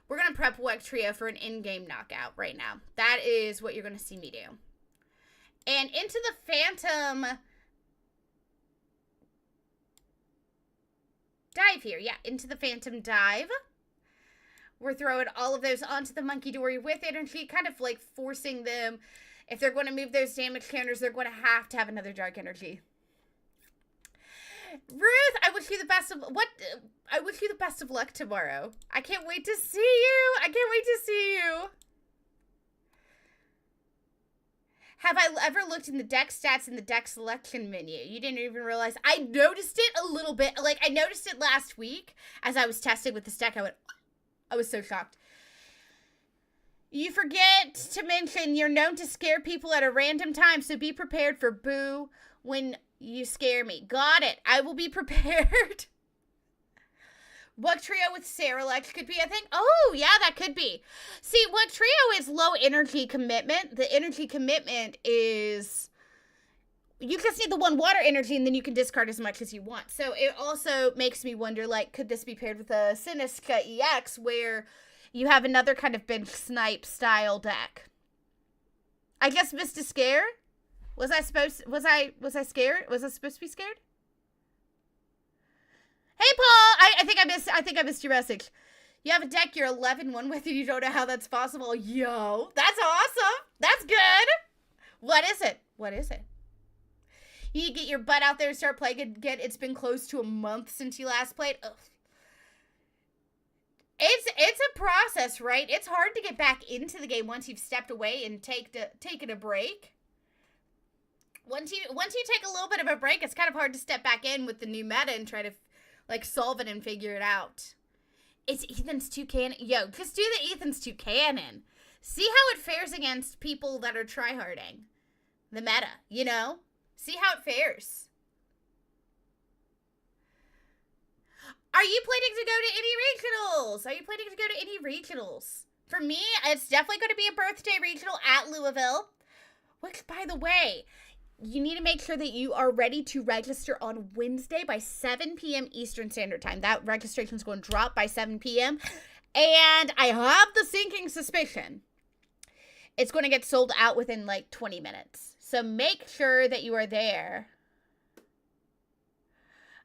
Wugtrio for an in-game knockout right now. That is what you're gonna see me do. And into the Phantom Dive here. Yeah, into the Phantom Dive. We're throwing all of those onto the Monkey Dory with energy, kind of like forcing them. If they're going to move those damage counters, they're going to have another dark energy. Ruth, I wish you the best of luck tomorrow. I can't wait to see you. I can't wait to see you. Have I ever looked in the deck stats in the deck selection menu? You didn't even realize. I noticed it a little bit. Like, I noticed it last week as I was testing with this deck. I was so shocked. You forget to mention you're known to scare people at a random time, so be prepared for boo when you scare me. Got it. I will be prepared. Wugtrio with Ceralex could be a thing. Oh, yeah, that could be. See, Wugtrio is low energy commitment. The energy commitment is... You just need the 1 water energy, and then you can discard as much as you want. So it also makes me wonder, like, could this be paired with a Siniska EX, where you have another kind of bench snipe style deck? I guess Mr. Scare? Was I scared? Was I supposed to be scared? Hey, Paul! I think I missed your message. You have a deck you're 11-1 with, and you don't know how that's possible. Yo, that's awesome. That's good. What is it? What is it? You need to get your butt out there and start playing again. It's been close to a month since you last played. Ugh. It's a process, right? It's hard to get back into the game once you've stepped away and taken a break. Once you take a little bit of a break, it's kind of hard to step back in with the new meta and try to like solve it and figure it out. It's Ethan's 2 cannon. Yo, just do the Ethan's 2 cannon. See how it fares against people that are tryharding the meta, you know? See how it fares. Are you planning to go to any regionals? Are you planning to go to any regionals? For me, it's definitely going to be a birthday regional at Louisville. Which, by the way, you need to make sure that you are ready to register on Wednesday by 7 p.m. Eastern Standard Time. That registration is going to drop by 7 p.m. And I have the sinking suspicion it's going to get sold out within like 20 minutes. So make sure that you are there.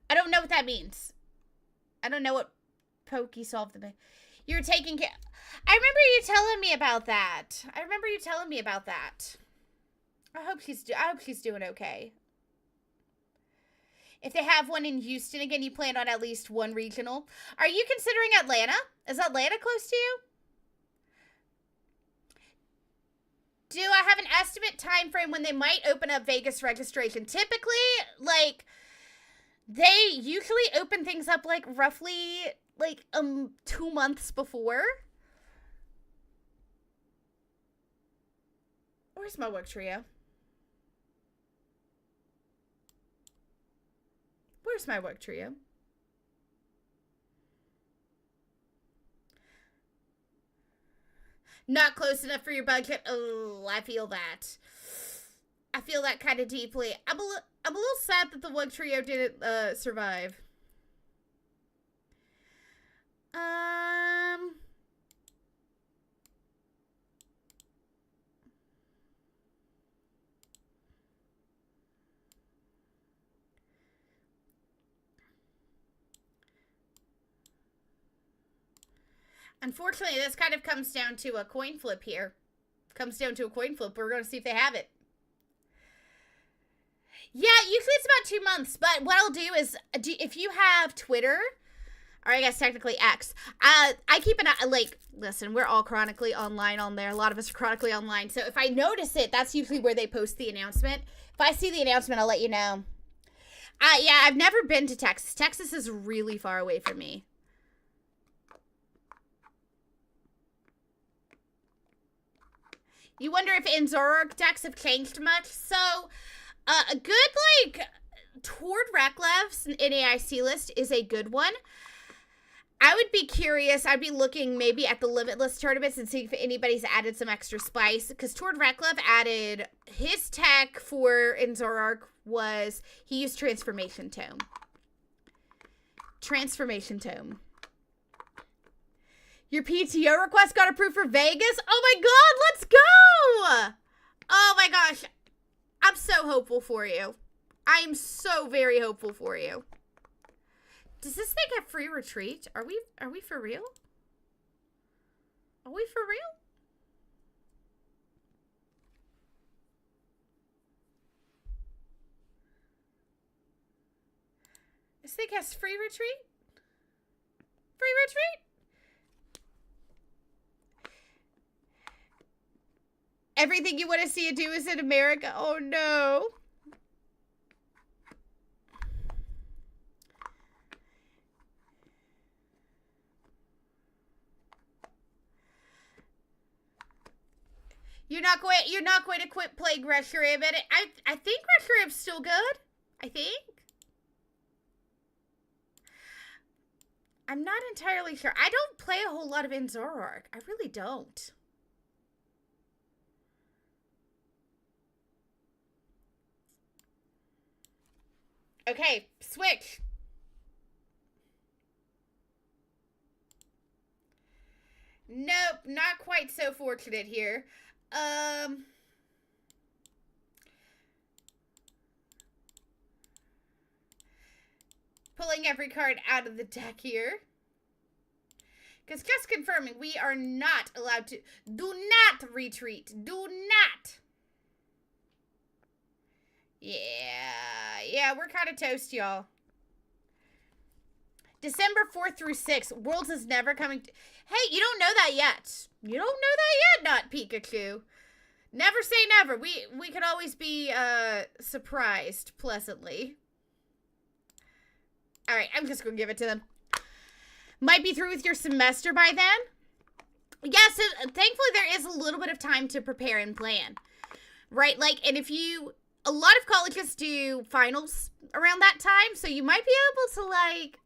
I don't know what that means. I don't know what Pokey solved the... You're taking care... I remember you telling me about that. I hope she's doing okay. If they have one in Houston again, you plan on at least one regional. Are you considering Atlanta? Is Atlanta close to you? Do I have an estimate time frame when they might open up Vegas registration? Typically, like, they usually open things up like roughly like 2 months before. Where's my Wugtrio? Where's my Wugtrio? Not close enough for your budget. Oh, I feel that. I feel that kind of deeply. I'm a little sad that the Wugtrio didn't survive. Unfortunately, this kind of comes down to a coin flip here. We're going to see if they have it. Yeah, usually it's about 2 months. But what I'll do is, if you have Twitter, or I guess technically X, I keep an eye, like, listen, we're all chronically online on there. A lot of us are chronically online. So if I notice it, that's usually where they post the announcement. If I see the announcement, I'll let you know. Yeah, I've never been to Texas. Texas is really far away from me. You wonder if Zoroark decks have changed much. So, a good, like, Tord Reklev's NAIC list is a good one. I would be curious. I'd be looking maybe at the Limitless tournaments and see if anybody's added some extra spice. Because Tord Reklev added, his tech for Zoroark was, he used Transformation Tome. Transformation Tome. Your PTO request got approved for Vegas? Oh my god, let's go! Oh my gosh. I'm so hopeful for you. I am so very hopeful for you. Does this thing have free retreat? Are we for real? Are we for real? This thing has free retreat? Free retreat? Everything you want to see it do is in America. Oh no. You're not going to quit playing Reshiram. I think Reshiram's still good. I think. I'm not entirely sure. I don't play a whole lot of Zoroark. I really don't. Okay, switch. Nope, not quite so fortunate here. Pulling every card out of the deck here. Because just confirming, we are not allowed to. Do not retreat. Do not. Yeah, we're kind of toast, y'all. December 4th through 6th. Worlds is never coming. Hey, you don't know that yet. You don't know that yet, not Pikachu. Never say never. We could always be surprised pleasantly. All right, I'm just going to give it to them. Might be through with your semester by then. Yes, yeah, so thankfully there is a little bit of time to prepare and plan. Right? Like, and if you... A lot of colleges do finals around that time, so you might be able to, like...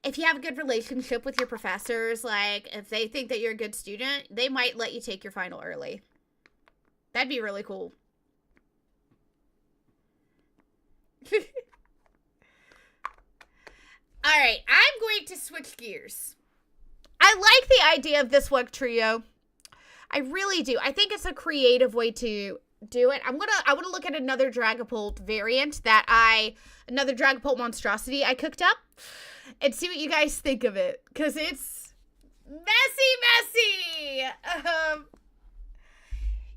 If you have a good relationship with your professors, like, if they think that you're a good student, they might let you take your final early. That'd be really cool. Alright, I'm going to switch gears. I like the idea of this Wugtrio. I really do. I think it's a creative way to do it. I want to look at another Dragapult variant another Dragapult monstrosity I cooked up. And see what you guys think of it. Because it's messy.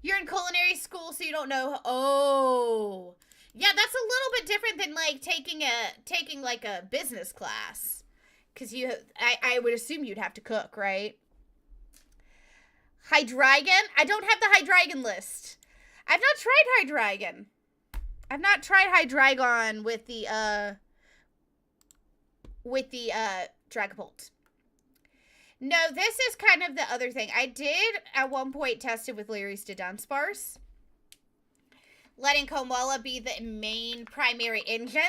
You're in culinary school, so you don't know. Oh. Yeah, that's a little bit different than, like, taking like, a business class. Because I would assume you'd have to cook, right? Hydreigon? I don't have the Hydreigon list. I've not tried Hydreigon. I've not tried Hydreigon with the Dragapult. No, this is kind of the other thing. I did, at one point, test it with Larry's to Dunsparce. Letting Komala be the main primary engine.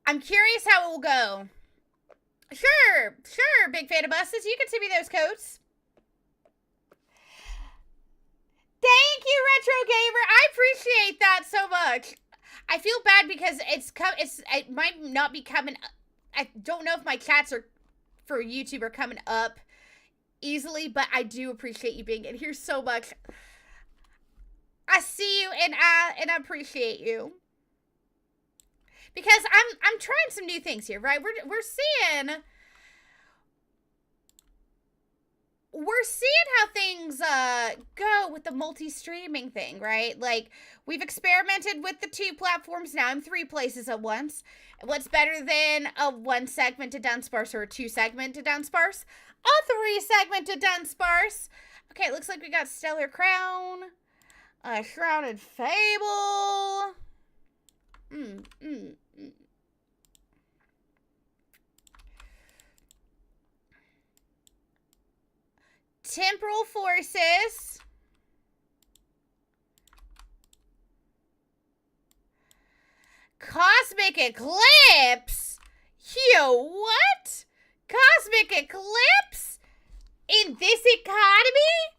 I'm curious how it will go. Sure, big fan of buses. You can send me those codes. Thank you, Retro Gamer. I appreciate that so much. I feel bad because it might not be coming. I don't know if my chats are for YouTube are coming up easily, but I do appreciate you being in here so much. I see you and I appreciate you because I'm trying some new things here, right? We're seeing how things go with the multi-streaming thing, right? Like, we've experimented with the 2 platforms. Now I'm 3 places at once. What's better than a 1-segmented Dunsparce or a 2-segmented Dunsparce? A 3-segmented Dunsparce. Okay, looks like we got Stellar Crown, Shrouded Fable. Temporal Forces. Cosmic Eclipse? Yo, what? Cosmic Eclipse? In this economy?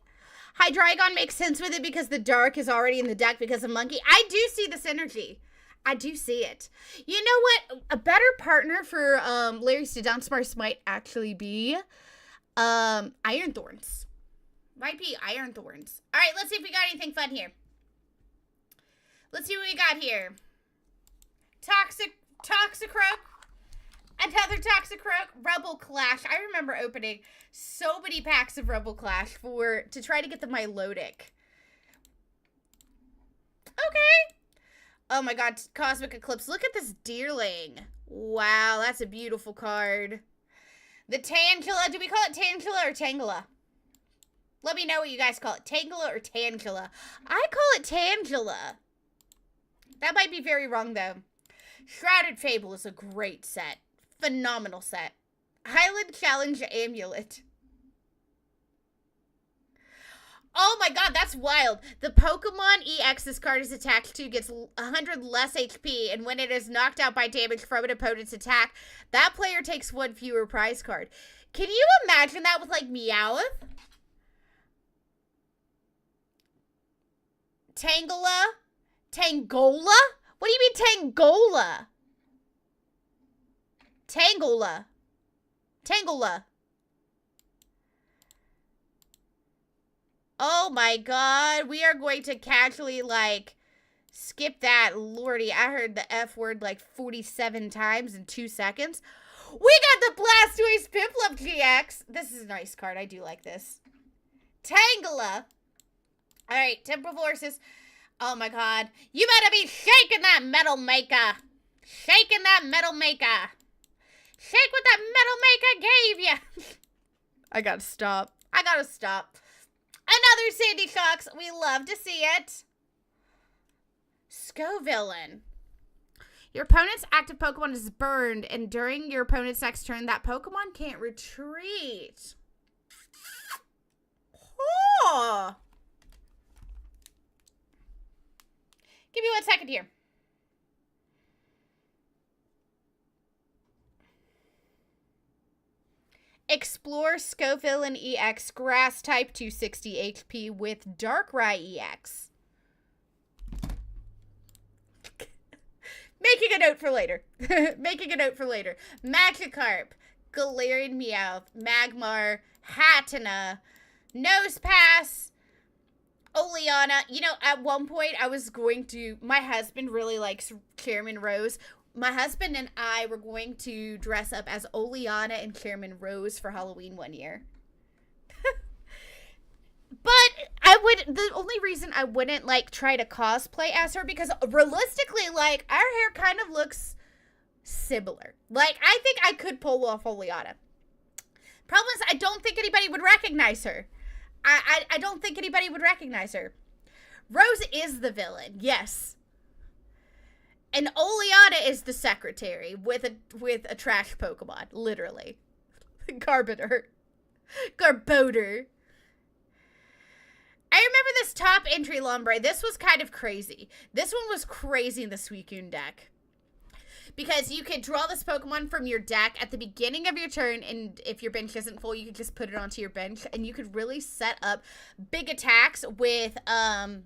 Hydreigon makes sense with it because the dark is already in the deck because of Monkey. I do see the synergy. I do see it. You know what? A better partner for Larry's to Dunsparce might actually be Iron Thorns. Might be Iron Thorns. All right, let's see if we got anything fun here. Let's see what we got here. Toxicroak. Another Toxicroak. Rebel Clash. I remember opening so many packs of Rebel Clash to try to get the Milotic. Okay. Oh my god, Cosmic Eclipse. Look at this Deerling. Wow, that's a beautiful card. The Tangela. Do we call it Tangela or Tangela? Let me know what you guys call it. Tangela or Tangela? I call it Tangela. That might be very wrong, though. Shrouded Fable is a great set. Phenomenal set. Highland Challenge Amulet. Oh my god, that's wild. The Pokemon EX this card is attached to gets 100 less HP, and when it is knocked out by damage from an opponent's attack, that player takes 1 fewer prize card. Can you imagine that with, like, Meowth? Tangela? Tangola? What do you mean Tangola? Tangola. Tangola. Oh my god, we are going to casually, like, skip that. Lordy, I heard the F word like 47 times in 2 seconds. We got the Blastoise Piplup GX. This is a nice card. I do like this. Tangela. All right, Temple Forces. Oh my god. You better be shaking that Metal Maker. Shaking that Metal Maker. Shake what that Metal Maker gave you. I gotta stop. I gotta stop. Another Sandy Shocks. We love to see it. Scovillain. Your opponent's active Pokemon is burned, and during your opponent's next turn, that Pokemon can't retreat. Oh. Give me 1 second here. Explore Scovillain EX, Grass type, 260 HP with Darkrai EX. Making a note for later. Making a note for later. Magikarp, Galarian Meowth, Magmar, Hatenna, Nosepass, Oleana. You know, at one point I was going to, my husband really likes Chairman Rose. My husband and I were going to dress up as Oleana and Chairman Rose for Halloween one year. But the only reason I wouldn't, like, try to cosplay as her, because realistically, like, our hair kind of looks similar. Like, I think I could pull off Oleana. Problem is, I don't think anybody would recognize her. I don't think anybody would recognize her. Rose is the villain, yes. And Oleana is the secretary with a trash Pokemon, literally. Garbodor. Garbodor. I remember this top entry Lombre. This was kind of crazy. This one was crazy in the Suicune deck. Because you could draw this Pokemon from your deck at the beginning of your turn, and if your bench isn't full, you could just put it onto your bench, and you could really set up big attacks with the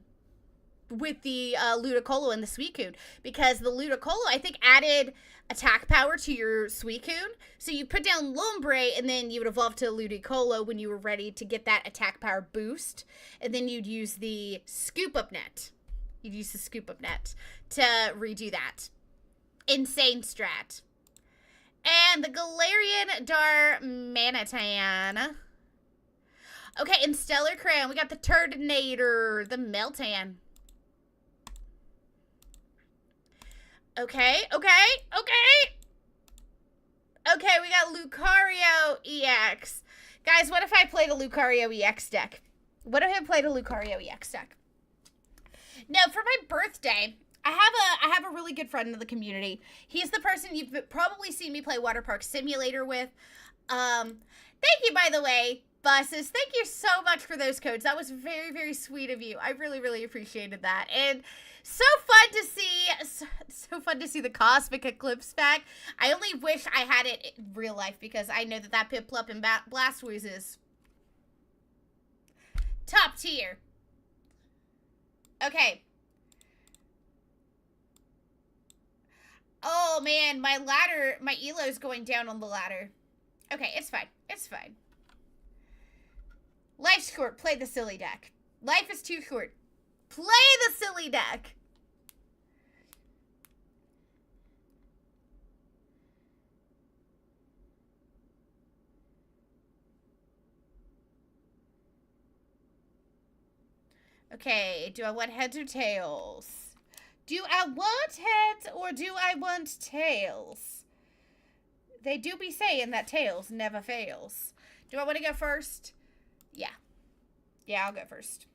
Ludicolo and the Suicune, because the Ludicolo, I think, added attack power to your Suicune. So you put down Lombre, and then you would evolve to Ludicolo when you were ready to get that attack power boost, and then you'd use the Scoop Up Net. You'd use the Scoop Up Net to redo that. Insane strat. And the Galarian Darmanitan. Okay, in Stellar Crown, we got the Turtonator, the Meltan. Okay. Okay, we got Lucario EX. Guys, what if I played a Lucario EX deck? What if I played a Lucario EX deck? No, for my birthday, I have a really good friend in the community. He's the person you've probably seen me play Water Park Simulator with. Thank you, by the way. buses. Thank you so much for those codes. That was very, very sweet of you. I really, really appreciated that. And so fun to see, so fun to see the Cosmic Eclipse back. I only wish I had it in real life because I know that Piplup and Blastoise is top tier. Okay. Oh man, my elo is going down on the ladder. Okay, it's fine. It's fine. Life's short. Play the silly deck. Life is too short. Play the silly deck. Okay, do I want heads or tails? Do I want heads or do I want tails? They do be saying that tails never fails. Do I want to go first? Yeah. Yeah, I'll go first.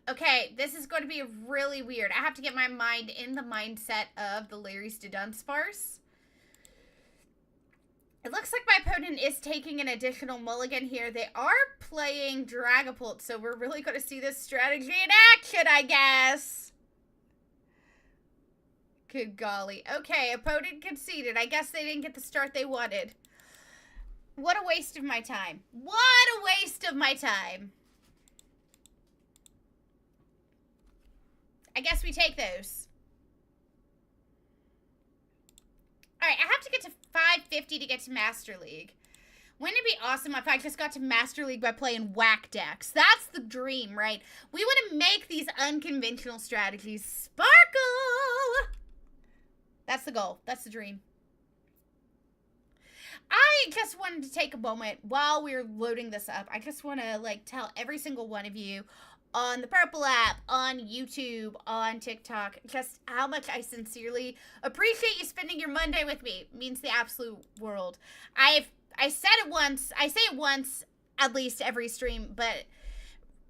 Okay, this is going to be really weird. I have to get my mind in the mindset of the Larry's to Dunsparce. It looks like my opponent is taking an additional mulligan here. They are playing Dragapult, so we're really going to see this strategy in action, I guess. Good golly. Okay, opponent conceded. I guess they didn't get the start they wanted. What a waste of my time. What a waste of my time. I guess we take those. Alright, I have to get to 550 to get to Master League. Wouldn't it be awesome if I just got to Master League by playing whack decks? That's the dream, right? We want to make these unconventional strategies sparkle. That's the goal. That's the dream. I just wanted to take a moment while we're loading this up. I just want to, like, tell every single one of you on the Purple app, on YouTube, on TikTok, just how much I sincerely appreciate you spending your Monday with me. It means the absolute world. I said it once. I say it once at least every stream, but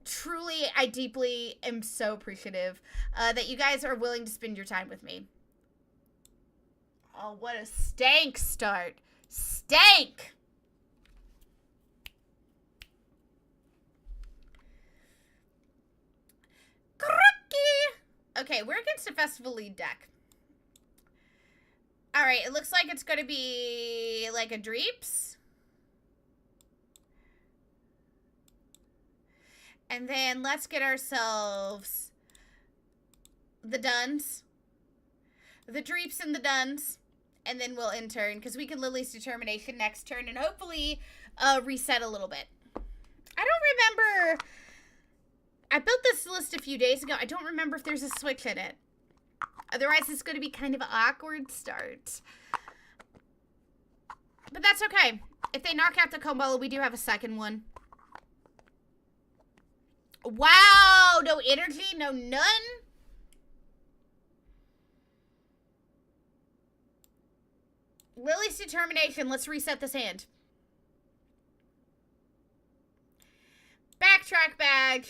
truly, I deeply am so appreciative that you guys are willing to spend your time with me. Oh, what a stank start. Stank! Okay, we're against a Festival Lead deck. Alright, it looks like it's going to be like a Dreeps. And then let's get ourselves the Duns. The Dreeps and the Duns. And then we'll end turn, because we can Lily's Determination next turn and hopefully reset a little bit. I don't remember... I built this list a few days ago. I don't remember if there's a switch in it. Otherwise, it's going to be kind of an awkward start. But that's okay. If they knock out the Kombala, we do have a second one. Wow! No energy? No none? Lily's Determination. Let's reset this hand. Backtrack bag.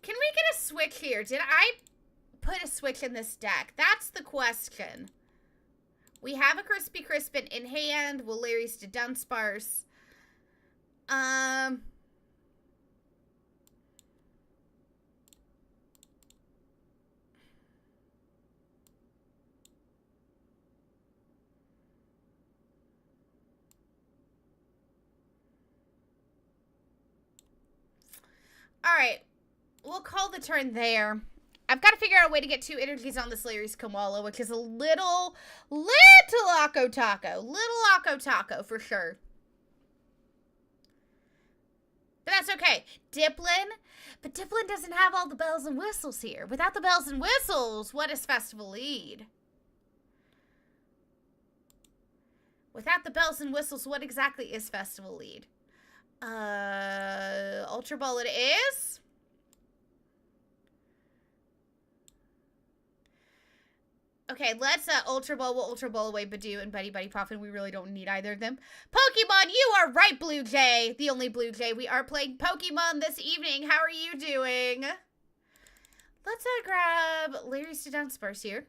Can we get a switch here? Did I put a switch in this deck? That's the question. We have a Crispy Crispin in hand. We'll Larry's to Dunsparce. Alright. We'll call the turn there. I've got to figure out a way to get 2 energies on this Larry's Koala, which is a little Akko Taco. Little Akko Taco, for sure. But that's okay. Diplin. But Diplin doesn't have all the bells and whistles here. Without the bells and whistles, what is Festival Lead? Without the bells and whistles, what exactly is Festival Lead? Ultra Ball it is. Okay, let's Ultra Ball. We'll Ultra Ball away Badoo and Buddy Buddy Puffin. We really don't need either of them. Pokemon, you are right, Blue Jay. The only Blue Jay. We are playing Pokemon this evening. How are you doing? Let's grab Larry's to Dunsparce here.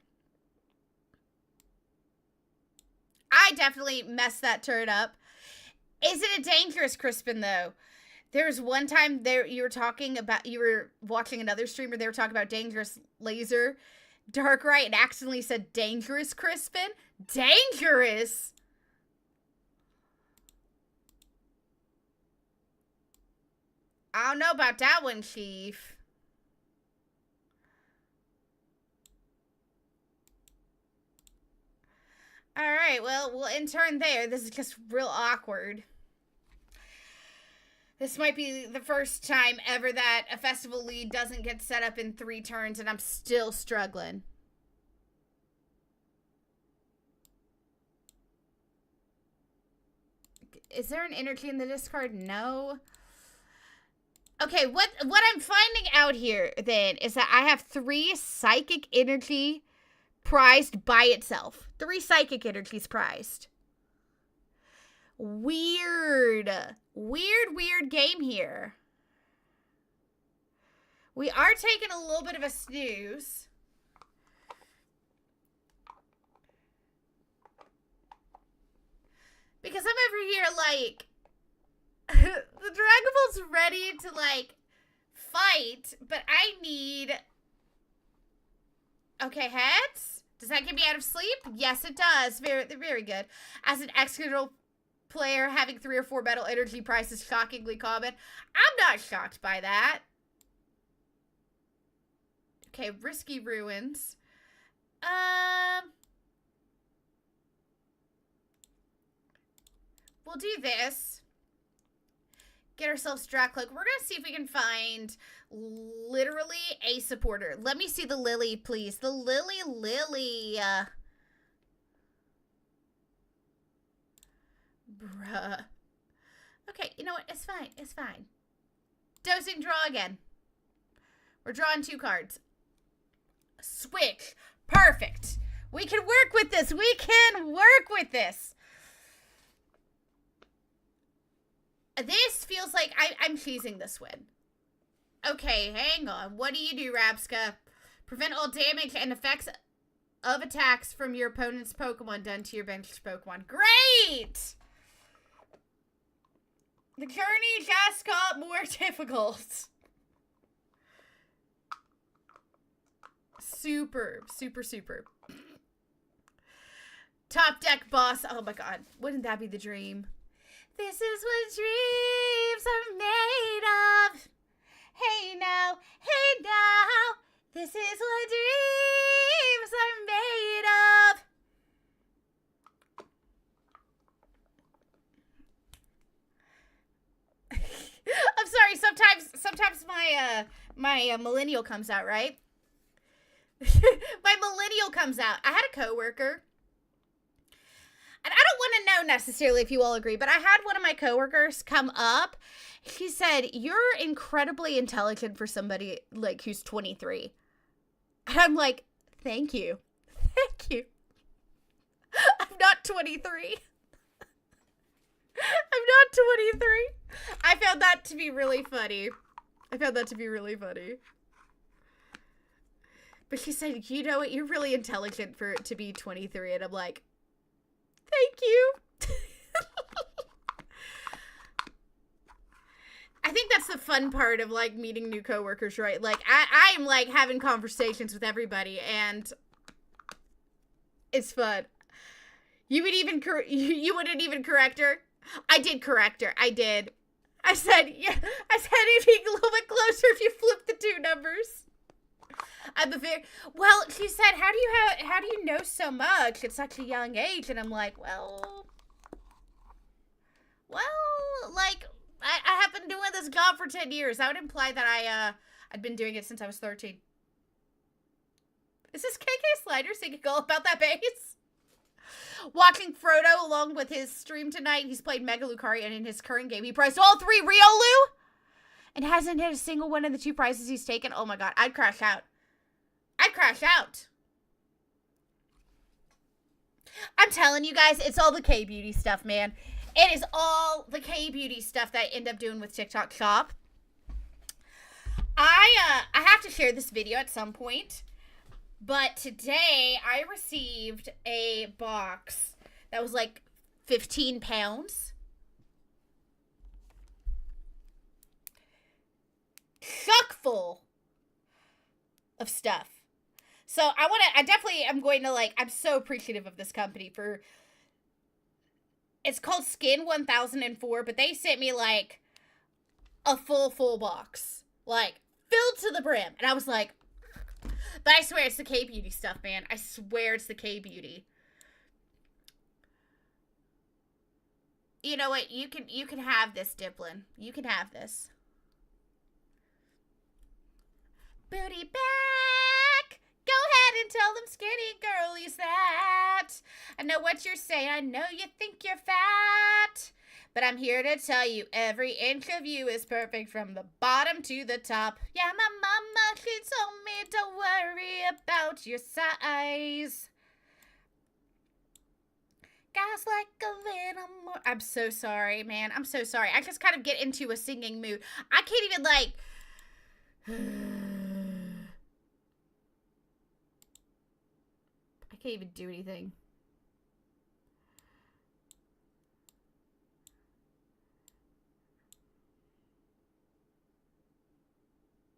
I definitely messed that turn up. Is it a dangerous Crispin, though? There was one time there you were watching another streamer, they were talking about dangerous laser. Darkrai and accidentally said dangerous Crispin? Dangerous? I don't know about that one, Chief. Alright, well, we'll intern there. This is just real awkward. This might be the first time ever that a festival lead doesn't get set up in 3 turns, and I'm still struggling. Is there an energy in the discard? No. Okay, what I'm finding out here, then, is that I have 3 psychic energy prized by itself. 3 psychic energies prized. Weird. Weird game here. We are taking a little bit of a snooze. Because I'm over here like, the Dragon Ball's ready to like fight, but I need, okay, heads? Does that get me out of sleep? Yes, it does. Very good. As an external player, having 3 or 4 metal energy price is shockingly common. I'm not shocked by that. Okay, risky ruins. We'll do this. Get ourselves Dracloak. We're gonna see if we can find literally a supporter. Let me see the Lily, please. The Lily. Bruh. Okay, you know what? It's fine. It's fine. Dosing draw again. We're drawing 2 cards. Switch. Perfect. We can work with this. We can work with this. This feels like I'm choosing this win. Okay, hang on. What do you do, Rabska? Prevent all damage and effects of attacks from your opponent's Pokemon done to your bench Pokemon. Great! The journey just got more difficult. Super. Top deck boss. Oh my god. Wouldn't that be the dream? This is what dreams are made of. Hey now. This is what dreams are made of. I'm sorry, sometimes my millennial comes out, right? My millennial comes out. I had a coworker, and I don't want to know necessarily if you all agree, but I had one of my coworkers come up. She said, "You're incredibly intelligent for somebody like who's 23." And I'm like, "Thank you. Thank you." I'm not 23. I'm not 23. I found that to be really funny. But she said, "You know what? You're really intelligent for it to be 23." And I'm like, "Thank you." I think that's the fun part of like meeting new coworkers, right? Like I'm like having conversations with everybody, and it's fun. You wouldn't even correct her. I did correct her. I did. I said, yeah. I said it'd be a little bit closer if you flip the 2 numbers. Well, she said, how do you know so much at such a young age? And I'm like, well, like, I have been doing this job for 10 years. That would imply that I'd been doing it since I was 13. Is this KK Slider singing all about that bass? Watching Frodo along with his stream tonight. He's played Mega Lucario, and in his current game, he prized all 3 Riolu and hasn't hit a single one of the 2 prizes he's taken. Oh my god, I'd crash out. I'm telling you guys, it's all the K-beauty stuff, man. It is all the K-beauty stuff that I end up doing with TikTok Shop. I have to share this video at some point, but today I received a box that was like 15 pounds. Chock full of stuff. So I definitely am going to I'm so appreciative of this company for, it's called Skin 1004, but they sent me like a full box, like filled to the brim. And I was like, but I swear it's the K-beauty stuff, man. I swear it's the K-beauty. You know what? You can have this, Diplin. You can have this. Booty back. Go ahead and tell them skinny girlies that. I know what you're saying. I know you think you're fat. But I'm here to tell you, every inch of you is perfect from the bottom to the top. Yeah, my mama, she told me don't worry about your size. Guys like a little more. I'm so sorry, man. I'm so sorry. I just kind of get into a singing mood. I can't even I can't even do anything.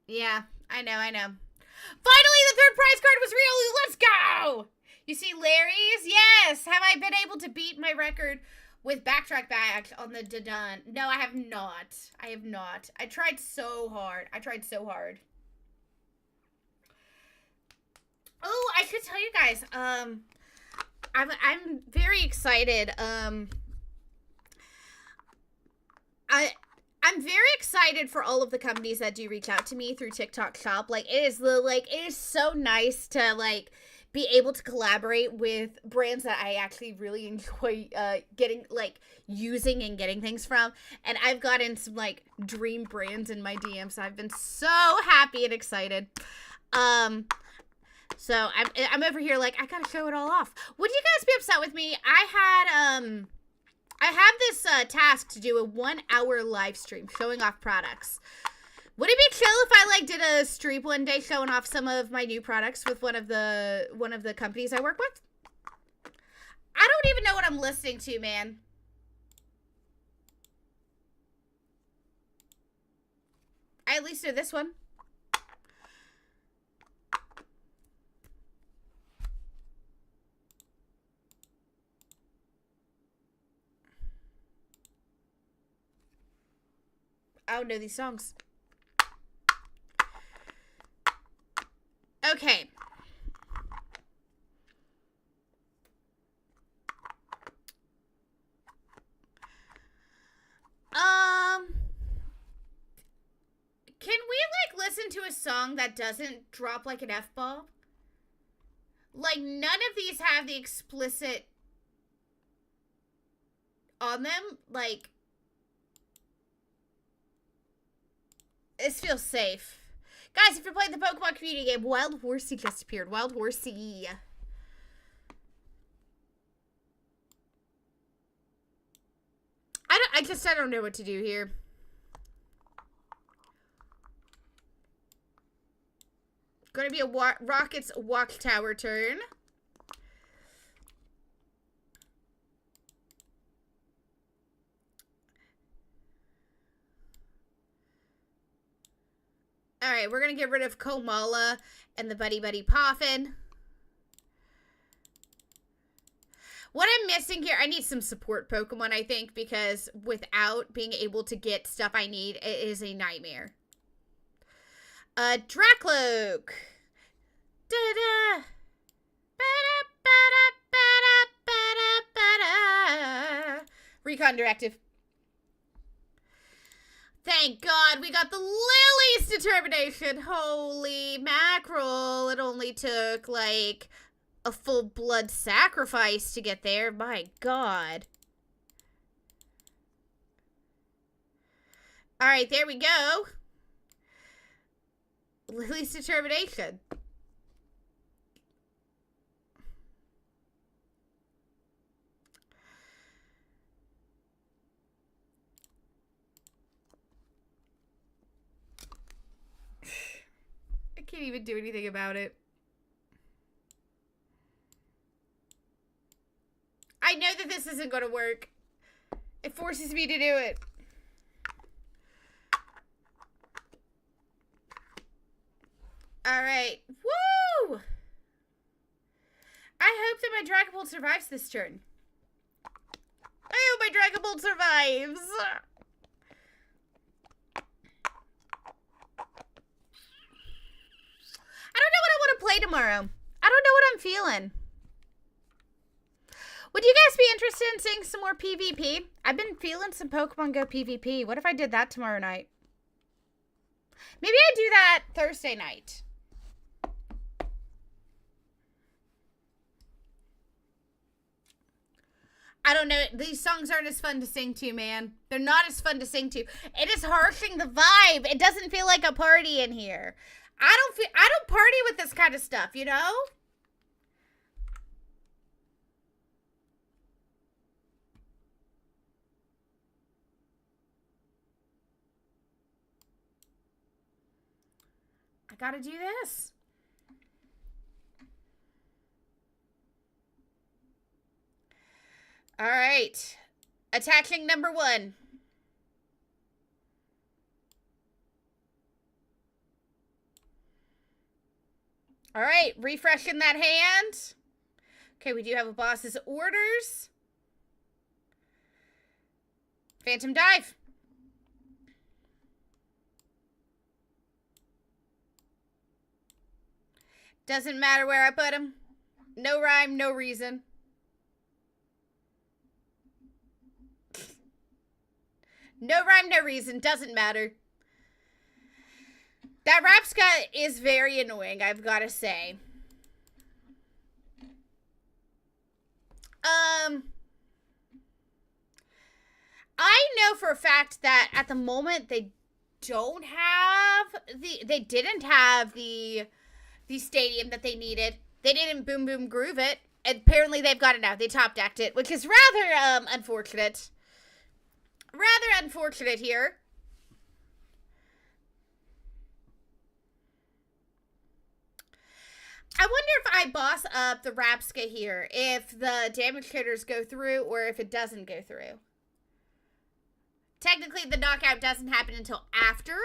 Yeah, I know. Finally, the third prize card was real. Let's go! You see Larry's? Yes! Have I been able to beat my record with backtrack bags on the Dodon? No, I have not. I have not. I tried so hard. Oh, I should tell you guys, I'm very excited. I'm very excited for all of the companies that do reach out to me through TikTok Shop. It is so nice to be able to collaborate with brands that I actually really enjoy getting using and getting things from. And I've gotten some dream brands in my DMs. So I've been so happy and excited. So I'm over here I gotta show it all off. Would you guys be upset with me? I have this task to do a 1-hour live stream showing off products. Would it be chill if I did a stream one day showing off some of my new products with one of the companies I work with? I don't even know what I'm listening to, man. I at least know this one. I don't know these songs. Okay. Can we listen to a song that doesn't drop an F-bomb? None of these have the explicit on them. This feels safe. Guys, if you're playing the Pokemon community game, Wild Horsey just appeared. Wild Horsey. I don't know what to do here. Gonna be a Rocket's Watchtower turn. Alright, we're gonna get rid of Komala and the Buddy Buddy Poffin. What I'm missing here, I need some support Pokemon, I think, because without being able to get stuff I need, it is a nightmare. Dracloak. Da-da. Ba-da-ba-da-ba-da-ba-da. Recon Directive. Thank God we got the Lily's Determination. Holy mackerel. It only took, a full blood sacrifice to get there. My God. Alright, there we go. Lily's Determination. can't even do anything about it. I know that this isn't going to work. It forces me to do it. All right. Woo! I hope that my Dragon Bolt survives this turn. I hope my Dragon Bolt survives. I don't know what I want to play tomorrow. I don't know what I'm feeling. Would you guys be interested in seeing some more PvP? I've been feeling some Pokemon Go PvP. What if I did that tomorrow night? Maybe I do that Thursday night. I don't know. These songs aren't as fun to sing to, man. They're not as fun to sing to. It is harshing the vibe. It doesn't feel like a party in here. I don't party with this kind of stuff, you know? I gotta do this. All right. Attaching number 1. All right. Refreshing that hand. Okay, we do have a boss's orders. Phantom Dive. Doesn't matter where I put him. No rhyme, no reason. No rhyme, no reason. Doesn't matter. That Rapska is very annoying, I've got to say. I know for a fact that at the moment they didn't have the stadium that they needed. They didn't boom boom groove it. And apparently they've got it now. They top decked it, which is rather unfortunate. Rather unfortunate here. I wonder if I boss up the Rapska here, if the damage triggers go through or if it doesn't go through. Technically, the knockout doesn't happen until after.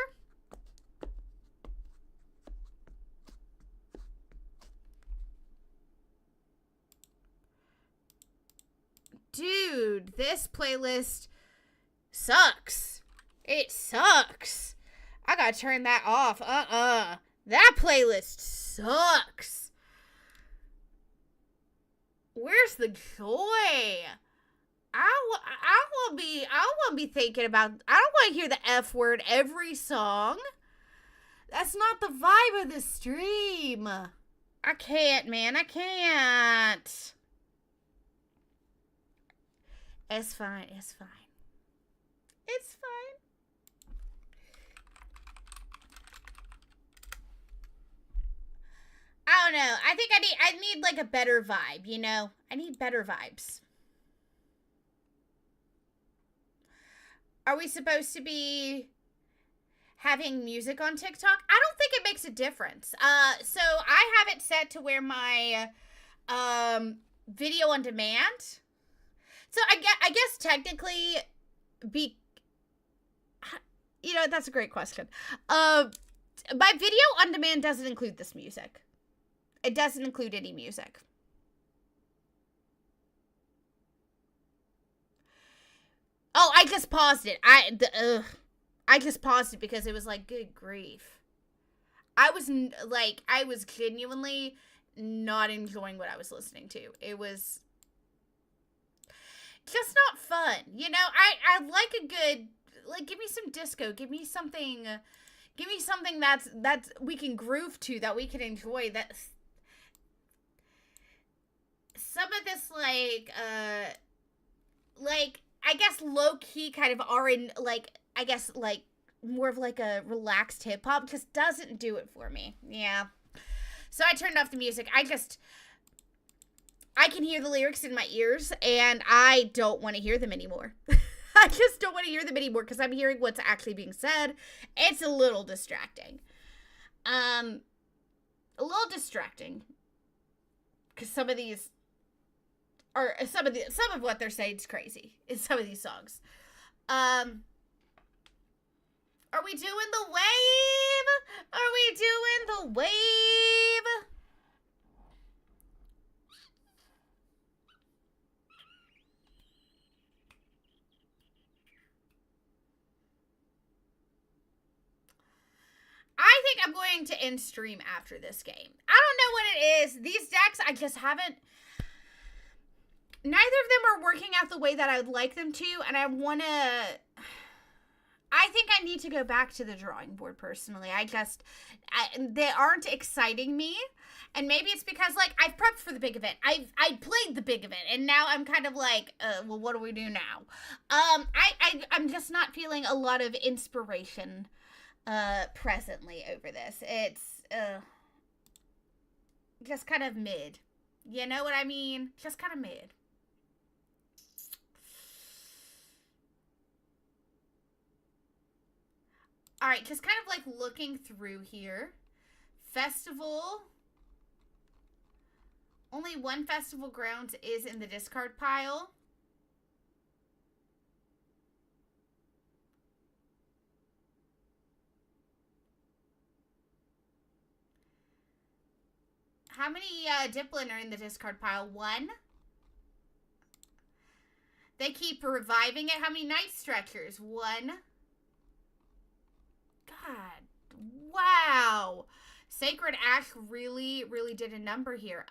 Dude, this playlist sucks. It sucks. I gotta turn that off. That playlist sucks. Where's the joy? I won't be thinking about. I don't want to hear the F word every song. That's not the vibe of the stream. I can't, man. I can't. It's fine. It's fine. It's fine. I don't know. I think I need like a better vibe, you know? I need better vibes. Are we supposed to be having music on TikTok? I don't think it makes a difference. So I have it set to where my video on demand. So I guess technically you know, that's a great question. My video on demand doesn't include this music. It doesn't include any music. Oh, I just paused it. I just paused it because it was like, good grief. I was genuinely not enjoying what I was listening to. It was just not fun. You know, I like a good, like, give me some disco. Give me something that's we can groove to, that we can enjoy. That some of this, like, I guess low-key kind of I guess, like, more of like a relaxed hip-hop just doesn't do it for me. Yeah. So I turned off the music. I can hear the lyrics in my ears, and I don't want to hear them anymore. I just don't want to hear them anymore because I'm hearing what's actually being said. It's a little distracting. a little distracting. Because some of these are, some of what they're saying is crazy in some of these songs. Are we doing the wave? Are we doing the wave? I think I'm going to end stream after this game. I don't know what it is. These decks, I just haven't... Neither of them are working out the way that I would like them to, and I want to... I think I need to go back to the drawing board, personally. They aren't exciting me, and maybe it's because, like, I've prepped for the big event. I played the big event, and now I'm kind of like, well, what do we do now? I'm just not feeling a lot of inspiration presently over this. It's just kind of mid. You know what I mean? Just kind of mid. All right, just kind of like looking through here. Festival. Only one festival grounds is in the discard pile. How many Diplin are in the discard pile? One. They keep reviving it. How many Night Stretchers? One. God. Wow. Sacred Ash really, really did a number here.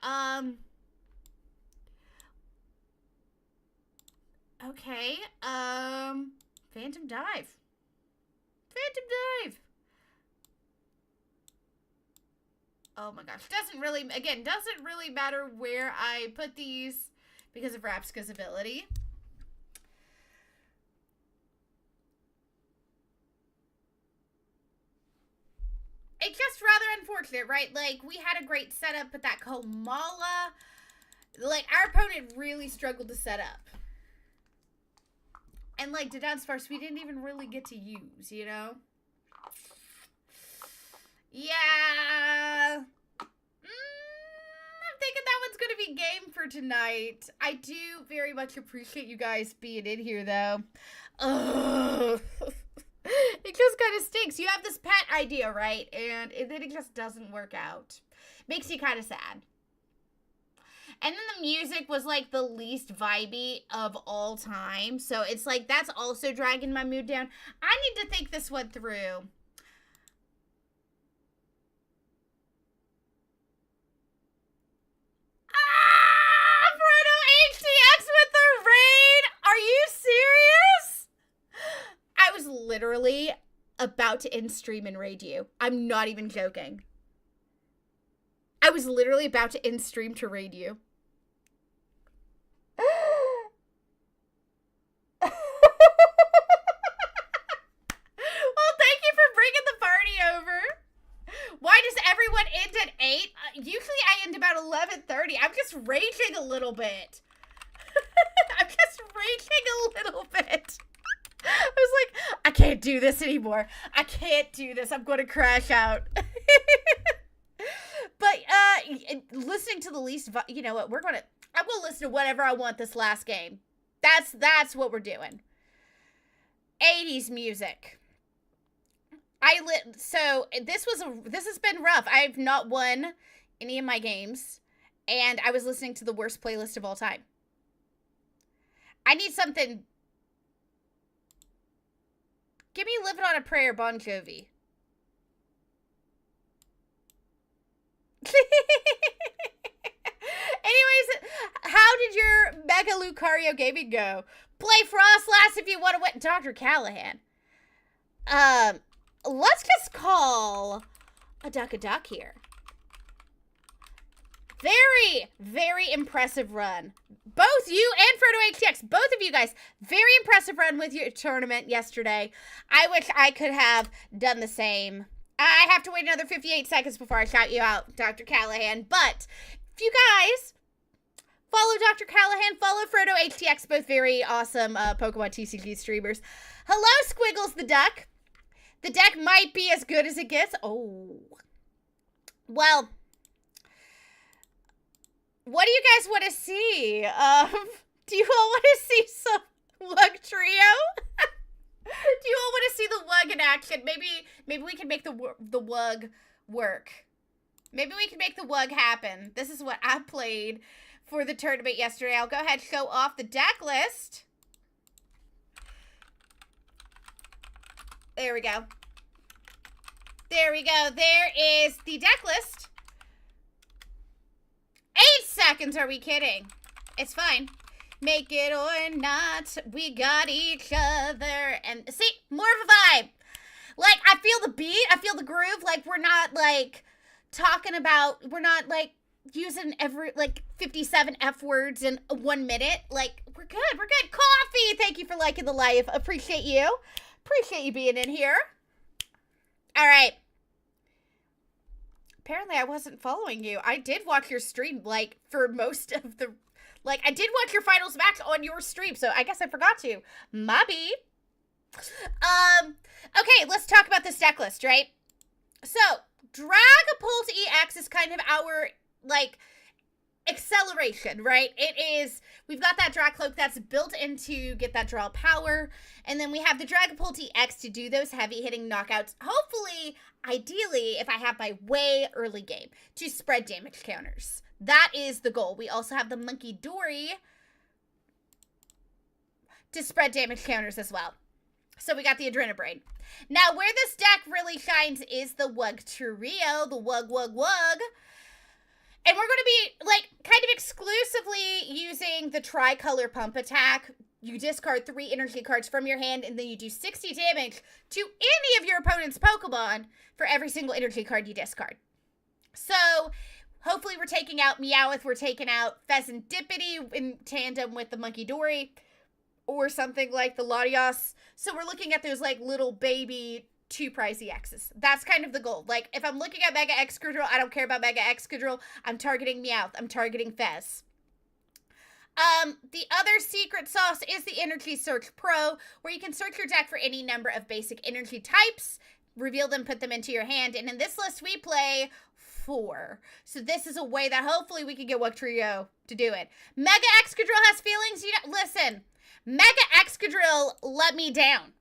Okay. Phantom Dive. Phantom Dive. Oh my gosh. Doesn't really matter where I put these because of Rapska's ability. It's just rather unfortunate, right? Like, we had a great setup, but that Komala, like, our opponent really struggled to set up. And, like, Dodon Sparse, we didn't even really get to use, you know? Yeah. I'm thinking that one's going to be game for tonight. I do very much appreciate you guys being in here, though. Ugh. It just kind of stinks. You have this pet idea, right? And then it just doesn't work out. Makes you kind of sad. And then the music was like the least vibey of all time. So it's like that's also dragging my mood down. I need to think this one through. Frodo HTX with the raid! Are you serious? I was literally about to end stream and raid you. I'm not even joking. I was literally about to end stream to raid you. Well, thank you for bringing the party over. Why does everyone end at 8? Usually I end about 11:30. I'm just raging a little bit. I'm just raging a little bit. I was like, I can't do this anymore. I can't do this. I'm going to crash out. But listening to the least, you know what? I'm going to listen to whatever I want this last game. That's what we're doing. 80s music. So this has been rough. I've not won any of my games, and I was listening to the worst playlist of all time. I need something. Give me Living on a Prayer, Bon Jovi. Anyways, how did your Mega Wugtrio Gaming go? Play Frost last if you want to win. Dr. Callahan. Let's just call a duck here. Very, very impressive run. Both you and Frodo HTX, both of you guys, very impressive run with your tournament yesterday. I wish I could have done the same. I have to wait another 58 seconds before I shout you out, Dr. Callahan. But if you guys follow Dr. Callahan, follow Frodo HTX, both very awesome Pokemon TCG streamers. Hello, Squiggles the Duck. The deck might be as good as it gets. Oh. Well, What do you guys want to see? Do you all want to see some Wugtrio? Do you all want to see the Wug in action? Maybe we can make the Wug work. Maybe we can make the Wug happen. This is what I played for the tournament yesterday. I'll go ahead and show off the deck list. There we go. There we go. There is the deck list. 8 seconds, are we kidding? It's fine. Make it or not, we got each other. And see, more of a vibe. Like, I feel the beat, I feel the groove. Like, we're not, like, talking about, we're not, like, using every, like, 57 F words in 1 minute. Like, we're good, we're good. Coffee, thank you for liking the live. Appreciate you. Appreciate you being in here. All right. Apparently, I wasn't following you. I did watch your stream, like, for most of the... Like, I did watch your finals match on your stream, so I guess I forgot to. Mobby. Okay, let's talk about this deck list, right? So, Dragapult EX is kind of our, like, acceleration, right? It is, we've got that Dracloak that's built into get that draw power, and then we have the Dragapult EX to do those heavy-hitting knockouts. Hopefully, ideally, if I have my way early game, to spread damage counters. That is the goal. We also have the Monkey Dory to spread damage counters as well. So we got the Adrenabrain. Now, where this deck really shines is the Wugtrio, the Wug. And we're going to be, like, kind of exclusively using the Tricolor Pump attack. You discard 3 energy cards from your hand, and then you do 60 damage to any of your opponent's Pokemon for every single energy card you discard. So... hopefully we're taking out Meowth, we're taking out Pheasantipity in tandem with the Monkey Dory, or something like the Latios. So we're looking at those, like, little baby 2-price EXs. That's kind of the goal. Like, if I'm looking at Mega Excadrill, I don't care about Mega Excadrill. I'm targeting Meowth. I'm targeting Fez. The other secret sauce is the Energy Search Pro, where you can search your deck for any number of basic energy types, reveal them, put them into your hand, and in this list we play 4. So this is a way that hopefully we can get Wugtrio to do it. Mega Excadrill has feelings. You know, listen, Mega Excadrill let me down.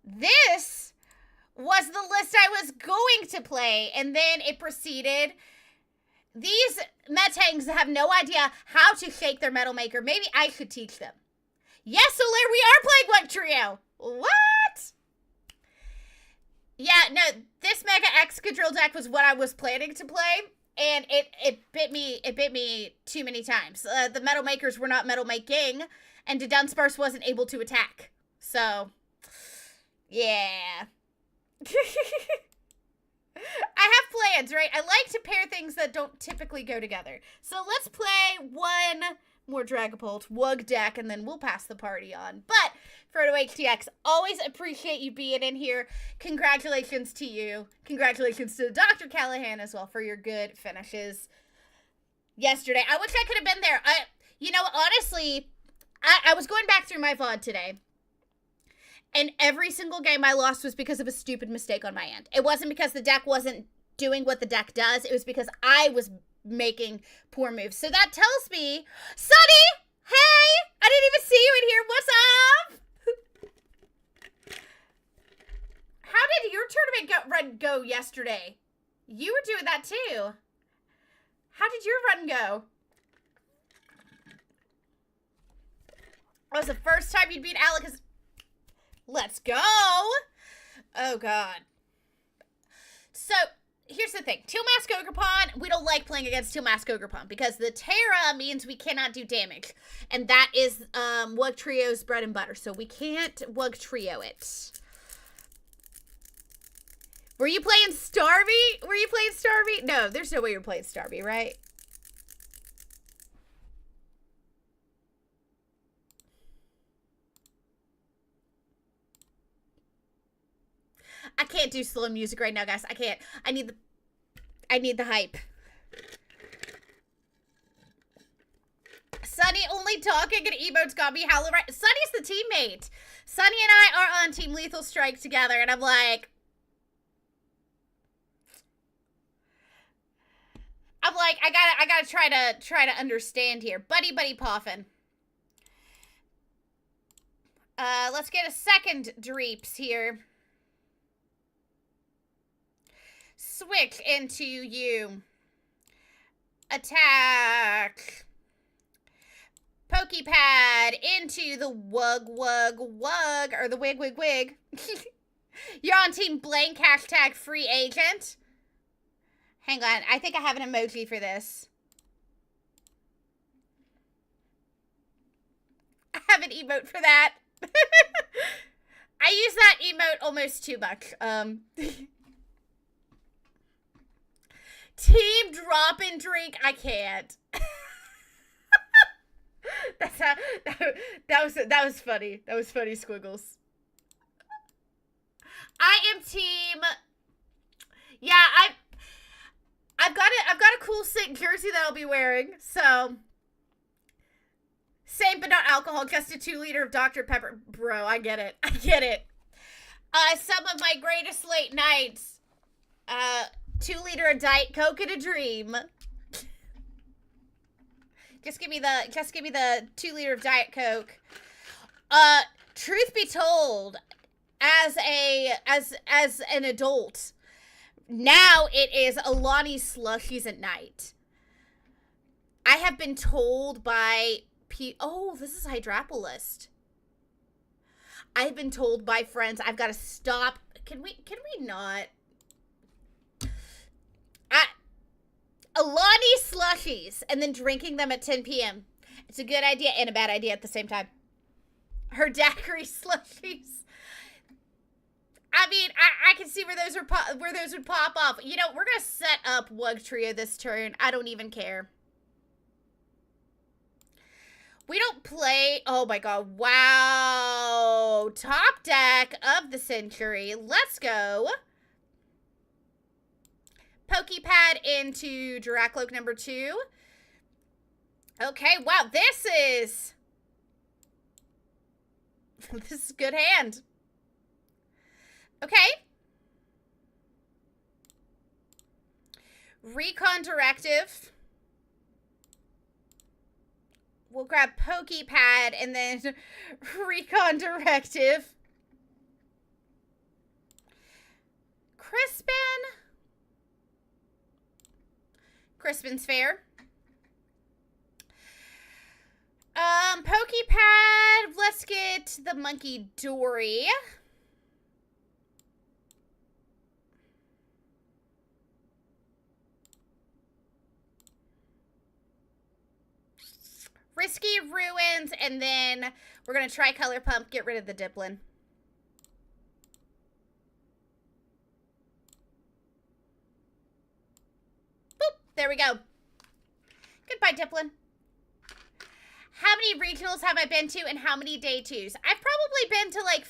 This was the list I was going to play, and then it proceeded. These Metangs have no idea how to shake their Metal Maker. Maybe I should teach them. Yes, so there we are playing Wugtrio. What? Yeah, no, this Mega Excadrill deck was what I was planning to play, and it bit me too many times. The Metal Makers were not Metal Making, and the Dunsparce wasn't able to attack. So, yeah. I have plans, right? I like to pair things that don't typically go together. So let's play one more Dragapult Wug deck, and then we'll pass the party on. But Frodo HTX, always appreciate you being in here. Congratulations to you. Congratulations to Dr. Callahan as well for your good finishes yesterday. I wish I could have been there. You know, honestly, I was going back through my VOD today, and every single game I lost was because of a stupid mistake on my end. It wasn't because the deck wasn't doing what the deck does. It was because I was making poor moves. So that tells me, Sunny, hey, I didn't even see you in here. What's up? How did your tournament run go yesterday? You were doing that too. How did your run go? That was the first time you'd beat Alex. Let's go. Oh, God. So, here's the thing. Teal Mask Ogerpon, we don't like playing against Teal Mask Ogerpon because the Terra means we cannot do damage. And that is Wugtrio's bread and butter. So, we can't Wugtrio it. Were you playing Starmie? Were you playing Starmie? No, there's no way you're playing Starmie, right? I can't do slow music right now, guys. I can't. I need the hype. Sunny only talking and emotes got me howling right. Sunny's the teammate. Sunny and I are on Team Lethal Strike together, and I'm like, I'm like, I gotta try to understand here. Buddy Poffin. Let's get a second Dreeps here. Switch into you. Attack. Pokepad into the Wug, or the Wig. You're on Team Blank, hashtag free agent. Hang on, I think I have an emoji for this. I have an emote for that. I use that emote almost too much. Team drop and drink, I can't. That was funny. That was funny, Squiggles. I am team. Yeah, I've got a cool sick jersey that I'll be wearing. So same but not alcohol, just a 2-liter of Dr. Pepper. Bro, I get it. Some of my greatest late nights. 2-liter of Diet Coke and a dream. Just give me the 2-liter of Diet Coke. Truth be told, as an adult, now it is Alani slushies at night. I have been told by oh, this is Hydrapolist. I've been told by friends I've got to stop. Can we not? Alani slushies and then drinking them at 10 p.m. It's a good idea and a bad idea at the same time. Her daiquiri slushies. I mean, I can see where those would pop off. You know, we're gonna set up Wugtrio this turn. I don't even care. We don't play. Oh my god! Wow, top deck of the century. Let's go. Pokepad into Duracloak number 2. Okay, wow, this is a good hand. Okay. Recon Directive. We'll grab Pokepad and then Recon Directive. Crispin's fair. Pokepad. Let's get the Monkey Dory. Risky Ruins, and then we're going to try Color Pump, get rid of the Diplin. Boop, there we go. Goodbye, Diplin. How many regionals have I been to and how many day 2s? I've probably been to like...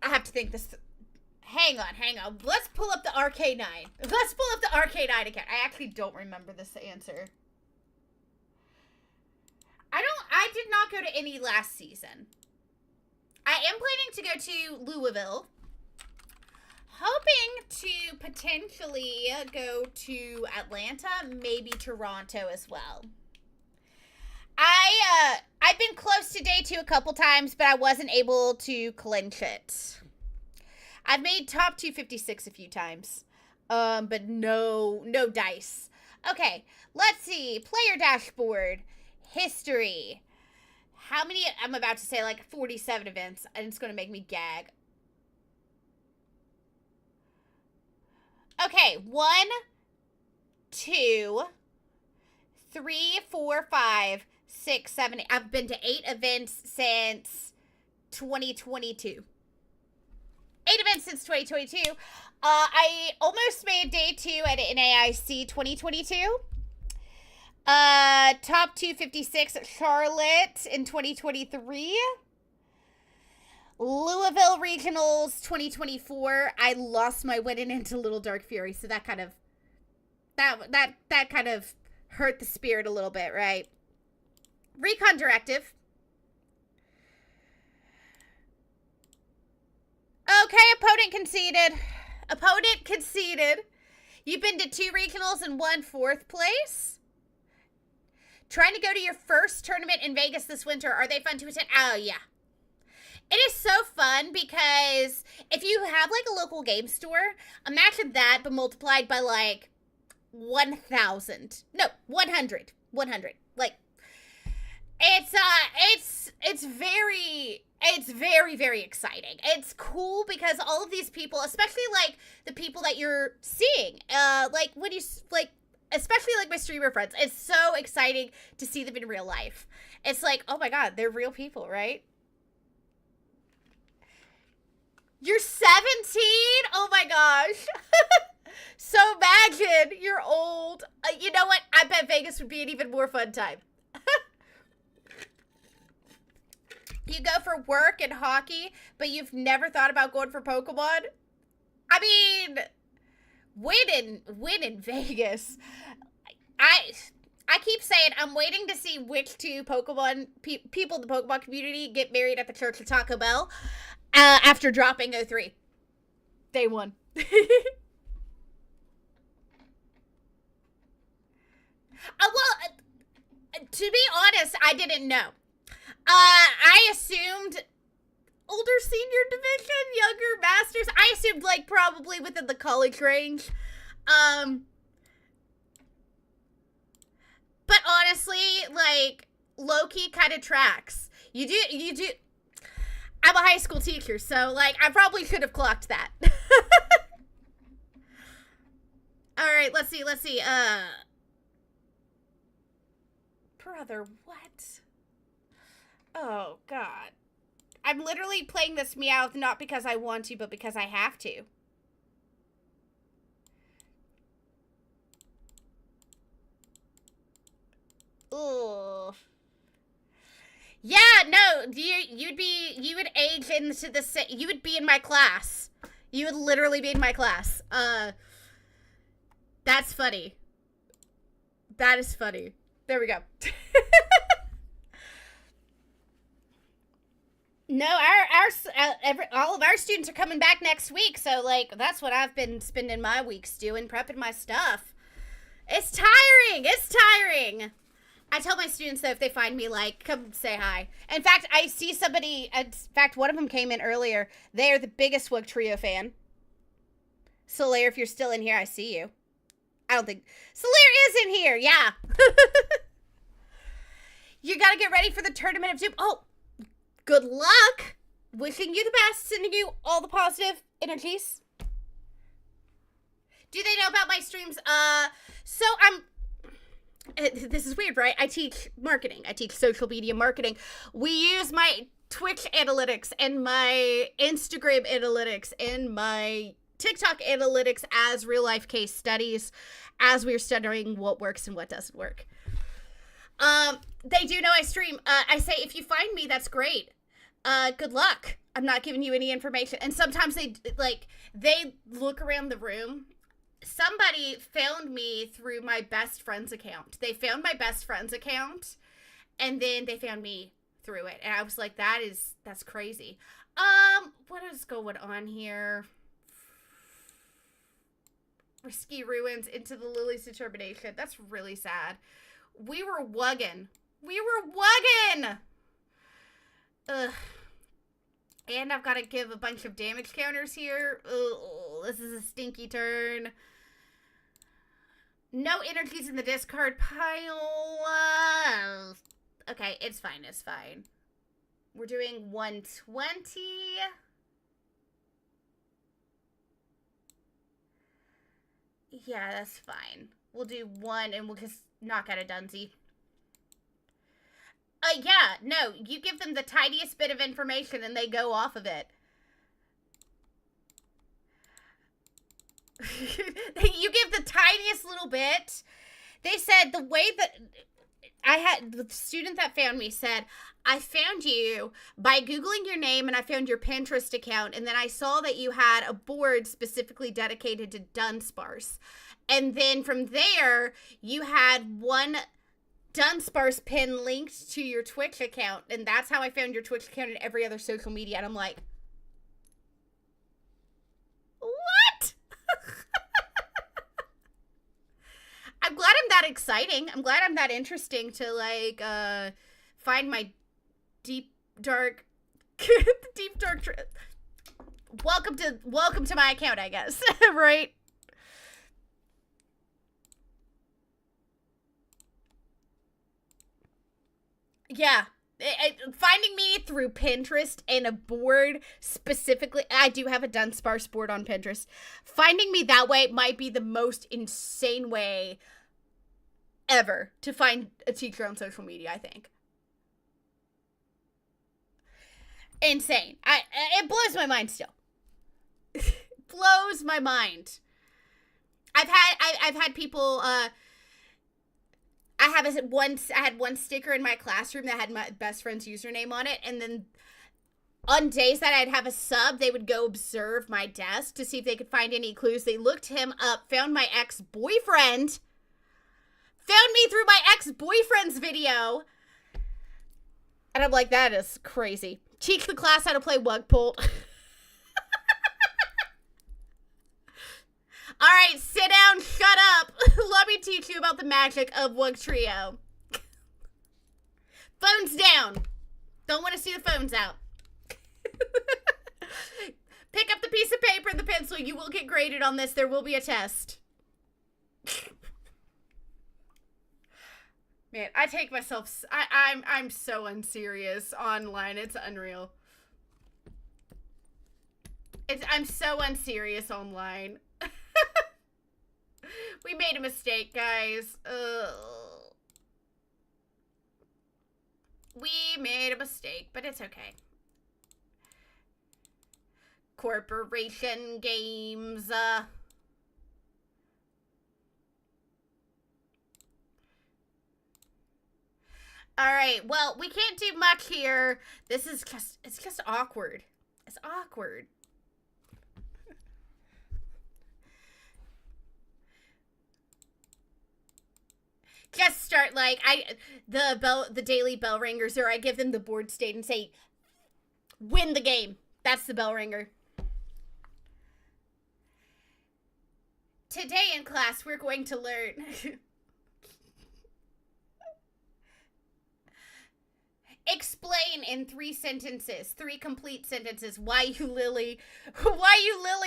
I have to think this... Hang on. Let's pull up the RK9. Let's pull up the RK9 account. I actually don't remember this answer. I did not go to any last season. I am planning to go to Louisville. Hoping to potentially go to Atlanta, maybe Toronto as well. I've been close to day 2 a couple times, but I wasn't able to clinch it. I've made top 256 a few times, but no dice. Okay, let's see. Player dashboard, history. How many? I'm about to say like 47 events, and it's going to make me gag. Okay, 1, 2, 3, 4, 5, 6, 7, 8. I've been to 8 events since 2022. 8 events since 2022. I almost made day 2 at NAIC 2022. Top 256 at Charlotte in 2023. Louisville Regionals 2024. I lost my winning into Little Dark Fury, so that kind of that kind of hurt the spirit a little bit, right? Recon Directive. Okay, opponent conceded. Opponent conceded. You've been to 2 regionals and 1 4th place. Trying to go to your first tournament in Vegas this winter. Are they fun to attend? Oh, yeah. It is so fun because if you have like a local game store, imagine that but multiplied by like 1,000. No, 100. 100. Like it's very, very exciting. It's cool because all of these people, especially like the people that you're seeing, like when you like, especially like my streamer friends, it's so exciting to see them in real life. It's like, oh my God, they're real people, right? You're 17? Oh my gosh. So imagine you're old. You know what? I bet Vegas would be an even more fun time. You go for work and hockey, but you've never thought about going for Pokemon? I mean, win in Vegas. I keep saying I'm waiting to see which 2 Pokemon people in the Pokemon community get married at the Church of Taco Bell after dropping 03. Day 1. To be honest, I didn't know. I assumed older senior division, younger masters. I assumed like probably within the college range. But honestly, like low-key kind of tracks. You do. I'm a high school teacher, so like I probably could have clocked that. All right, let's see. Brother, what? Oh, God. I'm literally playing this Meowth not because I want to, but because I have to. Ugh. Yeah, no, you would age into the, you would be in my class. You would literally be in my class. That's funny. That is funny. There we go. No, all of our students are coming back next week, so like that's what I've been spending my weeks doing, prepping my stuff. It's tiring. It's tiring. I tell my students though if they find me, like, come say hi. In fact, I see somebody. In fact, one of them came in earlier. They are the biggest Wugtrio fan. Solaire, if you're still in here, I see you. I don't think Solaire is in here. Yeah. You gotta get ready for the Tournament of Doom. Oh. Good luck. Wishing you the best. Sending you all the positive energies. Do they know about my streams? So this is weird, right? I teach marketing. I teach social media marketing. We use my Twitch analytics and my Instagram analytics and my TikTok analytics as real life case studies as we're studying what works and what doesn't work. They do know I stream. I say, if you find me, that's great. Good luck. I'm not giving you any information. And sometimes they look around the room. Somebody found me through my best friend's account. They found my best friend's account, and then they found me through it. And I was like, that's crazy. What is going on here? Risky Ruins into the Lily's determination. That's really sad. We were wugging. Ugh. And I've got to give a bunch of damage counters here. Ugh, this is a stinky turn. No energies in the discard pile. Okay, it's fine. It's fine. We're doing 120. Yeah, that's fine. We'll do 1 and we'll just knock out a Dunsey. Yeah, no, you give them the tiniest bit of information and they go off of it. You give the tiniest little bit. They said the way that the student that found me said, I found you by Googling your name and I found your Pinterest account. And then I saw that you had a board specifically dedicated to Dunsparce. And then from there, you had one Dunsparce pin linked to your Twitch account, and that's how I found your Twitch account and every other social media. And I'm like, that exciting. I'm glad I'm that interesting to, like, find my deep, dark, welcome to my account, I guess, right? Yeah. Finding me through Pinterest and a board specifically, I do have a Dunsparce board on Pinterest. Finding me that way might be the most insane way ever to find a teacher on social media, I think. Insane. It blows my mind still. Blows my mind. I've had people I had one sticker in my classroom that had my best friend's username on it, and then on days that I'd have a sub, they would go observe my desk to see if they could find any clues. They looked him up, found my ex-boyfriend, found me through my ex-boyfriend's video, and I'm like, that is crazy. Teach the class how to play Wugpult. All right, sit down, shut up. Let me teach you about the magic of Wugtrio. Phones down. Don't want to see the phones out. Pick up the piece of paper and the pencil. You will get graded on this. There will be a test. Man, I take myself... I'm so unserious online. It's unreal. I'm so unserious online. We made a mistake, guys. We made a mistake, but it's okay. Corporation games. Alright, well, we can't do much here. This is just, it's just awkward. It's awkward. Just start like the daily bell ringers, or I give them the board state and say, win the game. That's the bell ringer. Today in class, we're going to learn explain in 3 sentences, 3 complete sentences, why you Lily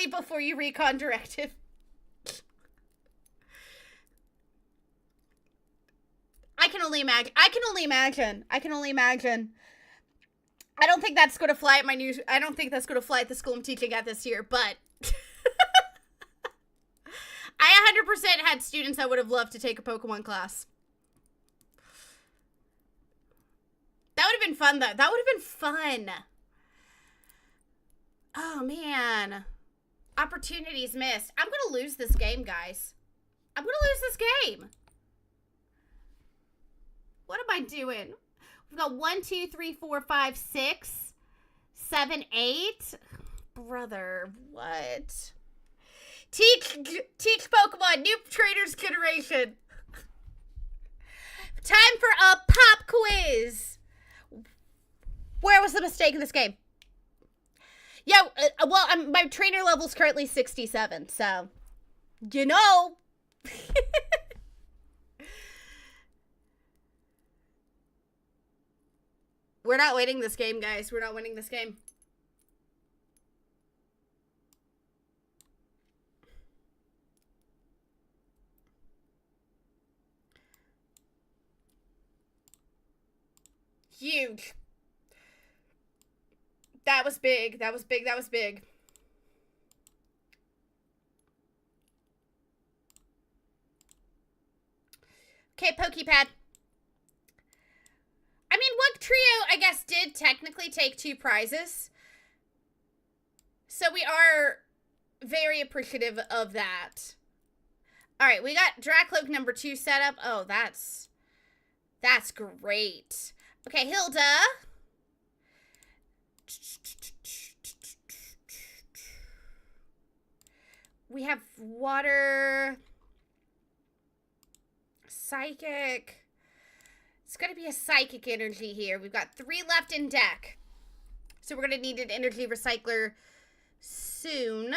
before you recon directive. I can only imagine. I don't think that's going to fly at I don't think that's going to fly at the school I'm teaching at this year, but I 100% had students I would have loved to take a Pokemon class. That would have been fun, though. That would have been fun. Oh, man. Opportunities missed. I'm going to lose this game, guys. I'm going to lose this game. What am I doing? We've got 1, 2, 3, 4, 5, 6, 7, 8. Brother, what? Teach Pokemon, new trainers generation. Time for a pop quiz. Where was the mistake in this game? Yeah, well, my trainer level is currently 67, so, you know. We're not winning this game, guys. We're not winning this game. Huge. That was big. That was big. That was big. Okay, Pokepad. I mean, Wugtrio, I guess, did technically take 2 prizes. So we are very appreciative of that. Alright, we got Dracloak number 2 set up. Oh, that's great. Okay, Hilda. We have water. Psychic. It's going to be a psychic energy here. We've got 3 left in deck. So we're going to need an energy recycler soon.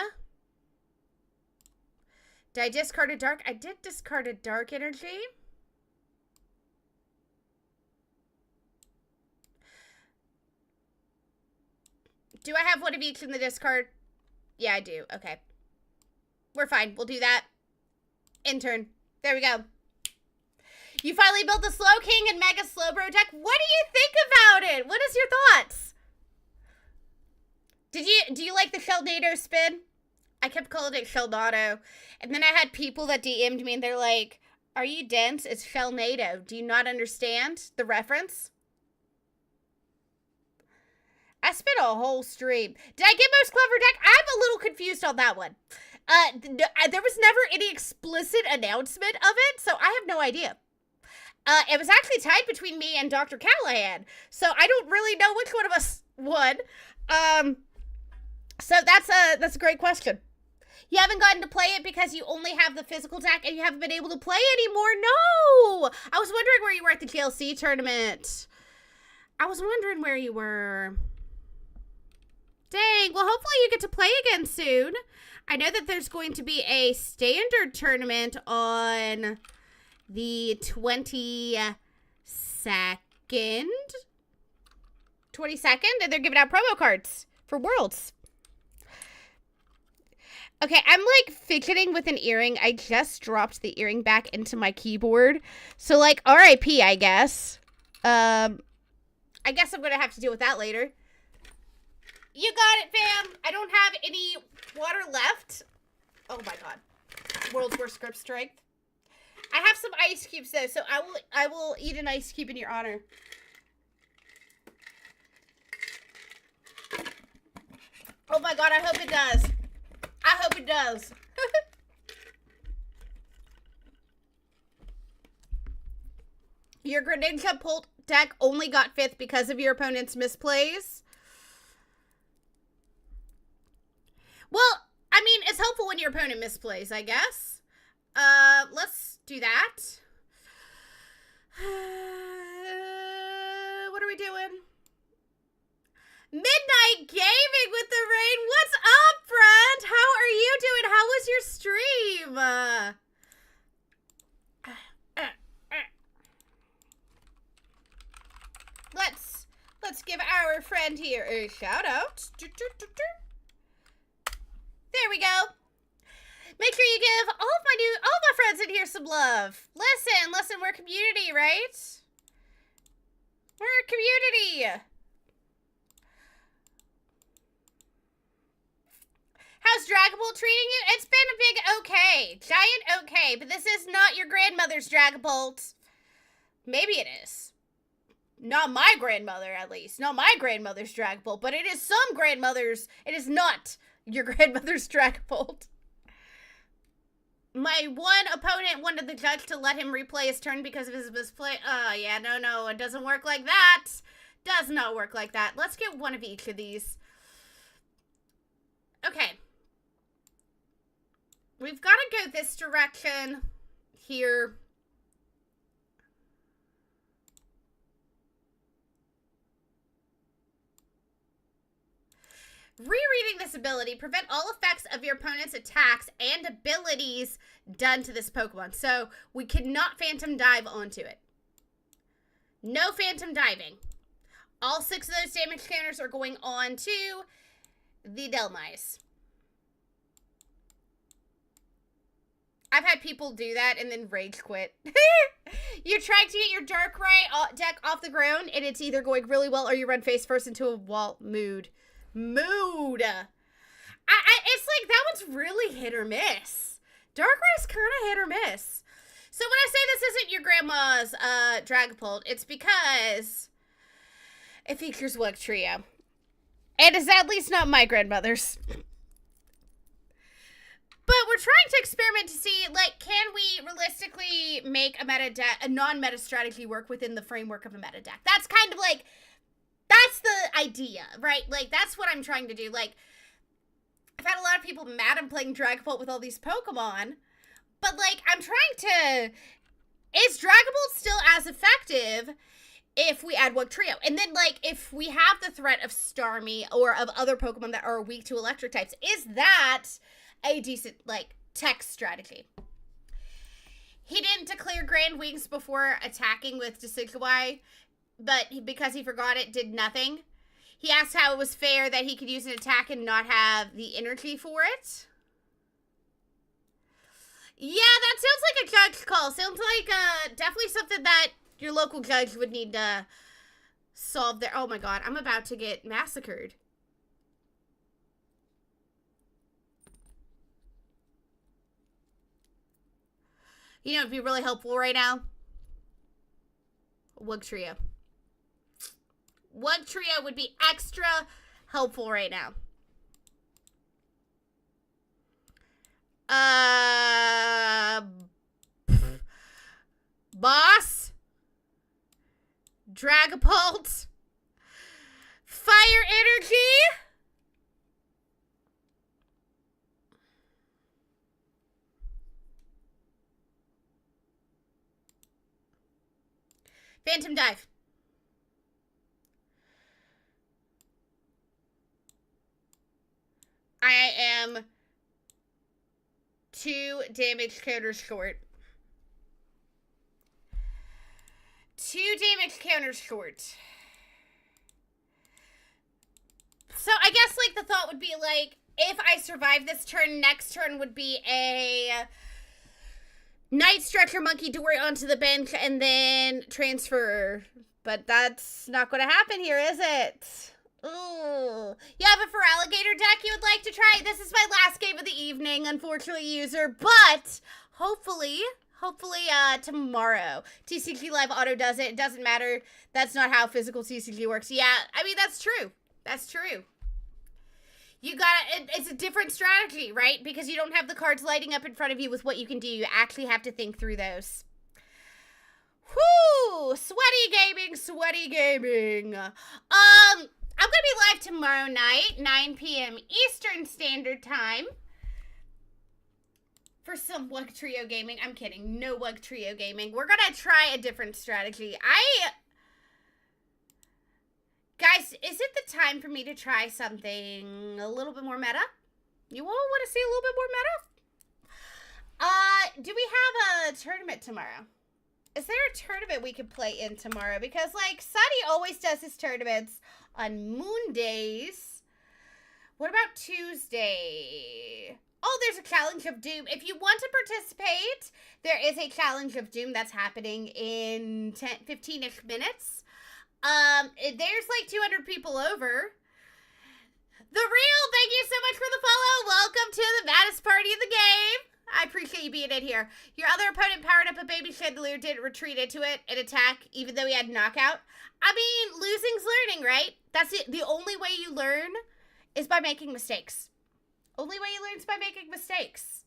Did I discard a dark? I did discard a dark energy. Do I have one of each in the discard? Yeah, I do. Okay. We're fine. We'll do that. Intern. There we go. You finally built the Slowking and Mega Slowbro deck. What do you think about it? What is your thoughts? Do you like the Sheldado spin? I kept calling it Sheldado. And then I had people that DM'd me and they're like, are you dense? It's Shelnado. Do you not understand the reference? I spent a whole stream. Did I get most clever deck? I'm a little confused on that one. There was never any explicit announcement of it, so I have no idea. It was actually tied between me and Dr. Callahan, so I don't really know which one of us won. So that's a great question. You haven't gotten to play it because you only have the physical deck and you haven't been able to play anymore? No! I was wondering where you were at the JLC tournament. I was wondering where you were. Dang, well, hopefully you get to play again soon. I know that there's going to be a standard tournament on the 22nd, and they're giving out promo cards for Worlds. Okay, I'm like fidgeting with an earring. I just dropped the earring back into my keyboard. So like, RIP, I guess. I guess I'm going to have to deal with that later. You got it, fam. I don't have any water left. Oh my god. World's worst grip strength. I have some ice cubes though, so I will eat an ice cube in your honor. Oh my god, I hope it does. I hope it does. Your Greninja Pult deck only got 5th because of your opponent's misplays. Well, I mean, it's helpful when your opponent misplays, I guess. Let's do that. What are we doing? Midnight Gaming with the rain. What's up, friend? How are you doing? How was your stream? Let's give our friend here a shout out. There we go. Make sure you give all of my friends in here some love. Listen, we're a community, right? We're a community. How's Dragon Ball treating you? It's been a big okay. Giant okay, but this is not your grandmother's Dragon Bolt. Maybe it is. Not my grandmother, at least. Not my grandmother's Dragon Bolt, but it is some grandmother's. It is not your grandmother's Dragon Bolt. My one opponent wanted the judge to let him replay his turn because of his misplay. Yeah, no, it doesn't work like that. Does not work like that. Let's get one of each of these. Okay. We've got to go this direction here. Rereading this ability, prevent all effects of your opponent's attacks and abilities done to this Pokemon. So we cannot Phantom Dive onto it. No Phantom Diving. All 6 of those damage counters are going on to the Delmise. I've had people do that and then rage quit. You're trying to get your Darkrai deck off the ground and it's either going really well or you run face first into a wall. Mood. It's like that one's really hit or miss. Darkrai's kind of hit or miss. So when I say this isn't your grandma's Dragapult, it's because it features Wugtrio. And it's at least not my grandmother's. But we're trying to experiment to see, like, can we realistically make a non-meta strategy work within the framework of a meta deck? That's kind of like, that's the idea, right? Like, that's what I'm trying to do. Like, I've had a lot of people mad I'm playing Dragapult with all these Pokemon, but, like, I'm trying to, is Dragapult still as effective if we add Wugtrio? And then, like, if we have the threat of Starmie or of other Pokemon that are weak to electric types, is that a decent, like, tech strategy? He didn't declare Grand Wings before attacking with Decidueye, but because he forgot it, did nothing. He asked how it was fair that he could use an attack and not have the energy for it. Yeah, that sounds like a judge call. Sounds like definitely something that your local judge would need to solve there. Oh my god, I'm about to get massacred. You know, it'd be really helpful right now. Wugtrio. Wugtrio would be extra helpful right now. Boss. Dragapult. Fire energy. Phantom Dive. I am 2 damage counters short. 2 damage counters short. So I guess like the thought would be like, if I survive this turn, next turn would be a Night Stretcher Monkey Door onto the bench and then transfer. But that's not going to happen here, is it? Ooh. You have a Feraligatr deck you would like to try? This is my last game of the evening, unfortunately, user. But hopefully tomorrow. TCG Live Auto does it. It doesn't matter. That's not how physical TCG works. Yeah, I mean, that's true. That's true. You gotta, it's a different strategy, right? Because you don't have the cards lighting up in front of you with what you can do. You actually have to think through those. Whoo! Sweaty gaming, sweaty gaming. I'm going to be live tomorrow night, 9 p.m. Eastern Standard Time. For some Wugtrio Gaming. I'm kidding. No Wugtrio Gaming. We're going to try a different strategy. Guys, is it the time for me to try something a little bit more meta? You all want to see a little bit more meta? Do we have a tournament tomorrow? Is there a tournament we could play in tomorrow? Because, like, Sunny always does his tournaments on moon days. What about Tuesday? Oh, there's a Challenge of Doom. If you want to participate, there is a Challenge of Doom that's happening in 15-ish minutes. There's like 200 people over. The Real, thank you so much for the follow. Welcome to the maddest party of the game. I appreciate you being in here. Your other opponent powered up a baby chandelier, didn't retreat into it and attack, even though he had knockout. I mean, losing's learning, right? That's it. The only way you learn is by making mistakes. Only way you learn is by making mistakes.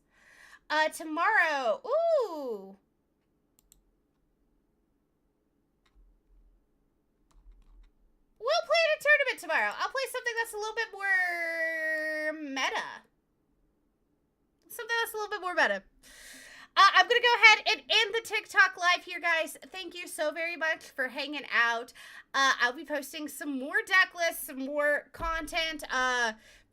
Tomorrow, ooh. We'll play in a tournament tomorrow. I'll play something that's a little bit more meta. Something that's a little bit more meta. I'm going to go ahead and end the TikTok live here, guys. Thank you so very much for hanging out. I'll be posting some more deck lists, some more content.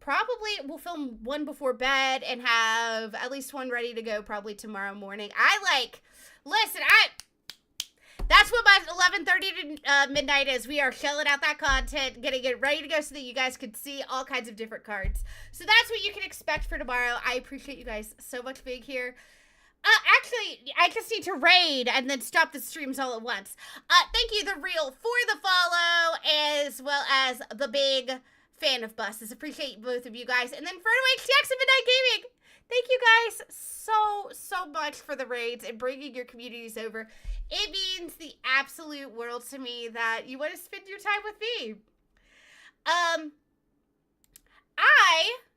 Probably we'll film one before bed and have at least one ready to go probably tomorrow morning. Listen, that's what my 11:30 to midnight is. We are shelling out that content, getting it ready to go so that you guys can see all kinds of different cards. So that's what you can expect for tomorrow. I appreciate you guys so much being here. Actually, I just need to raid and then stop the streams all at once. Thank you, The Real, for the follow, as well as the big fan of buses. Appreciate both of you guys. And then for HTX and Midnight Gaming, thank you guys so much for the raids and bringing your communities over. It means the absolute world to me that you want to spend your time with me. I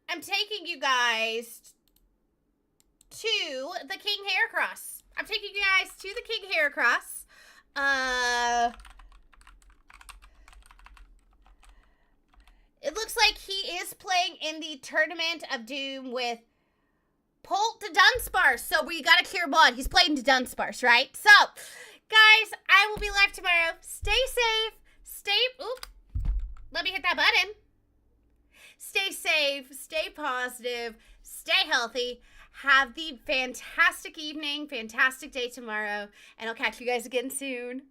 am taking you guys to the King Heracross. I'm taking you guys to the King Heracross. It looks like he is playing in the Tournament of Doom with Polt to Dunsparce. So we gotta clear one. He's playing to Dunsparce, right? So, guys, I will be live tomorrow. Stay safe. Oop. Let me hit that button. Stay safe. Stay positive. Stay healthy. Have the fantastic evening, fantastic day tomorrow. And I'll catch you guys again soon.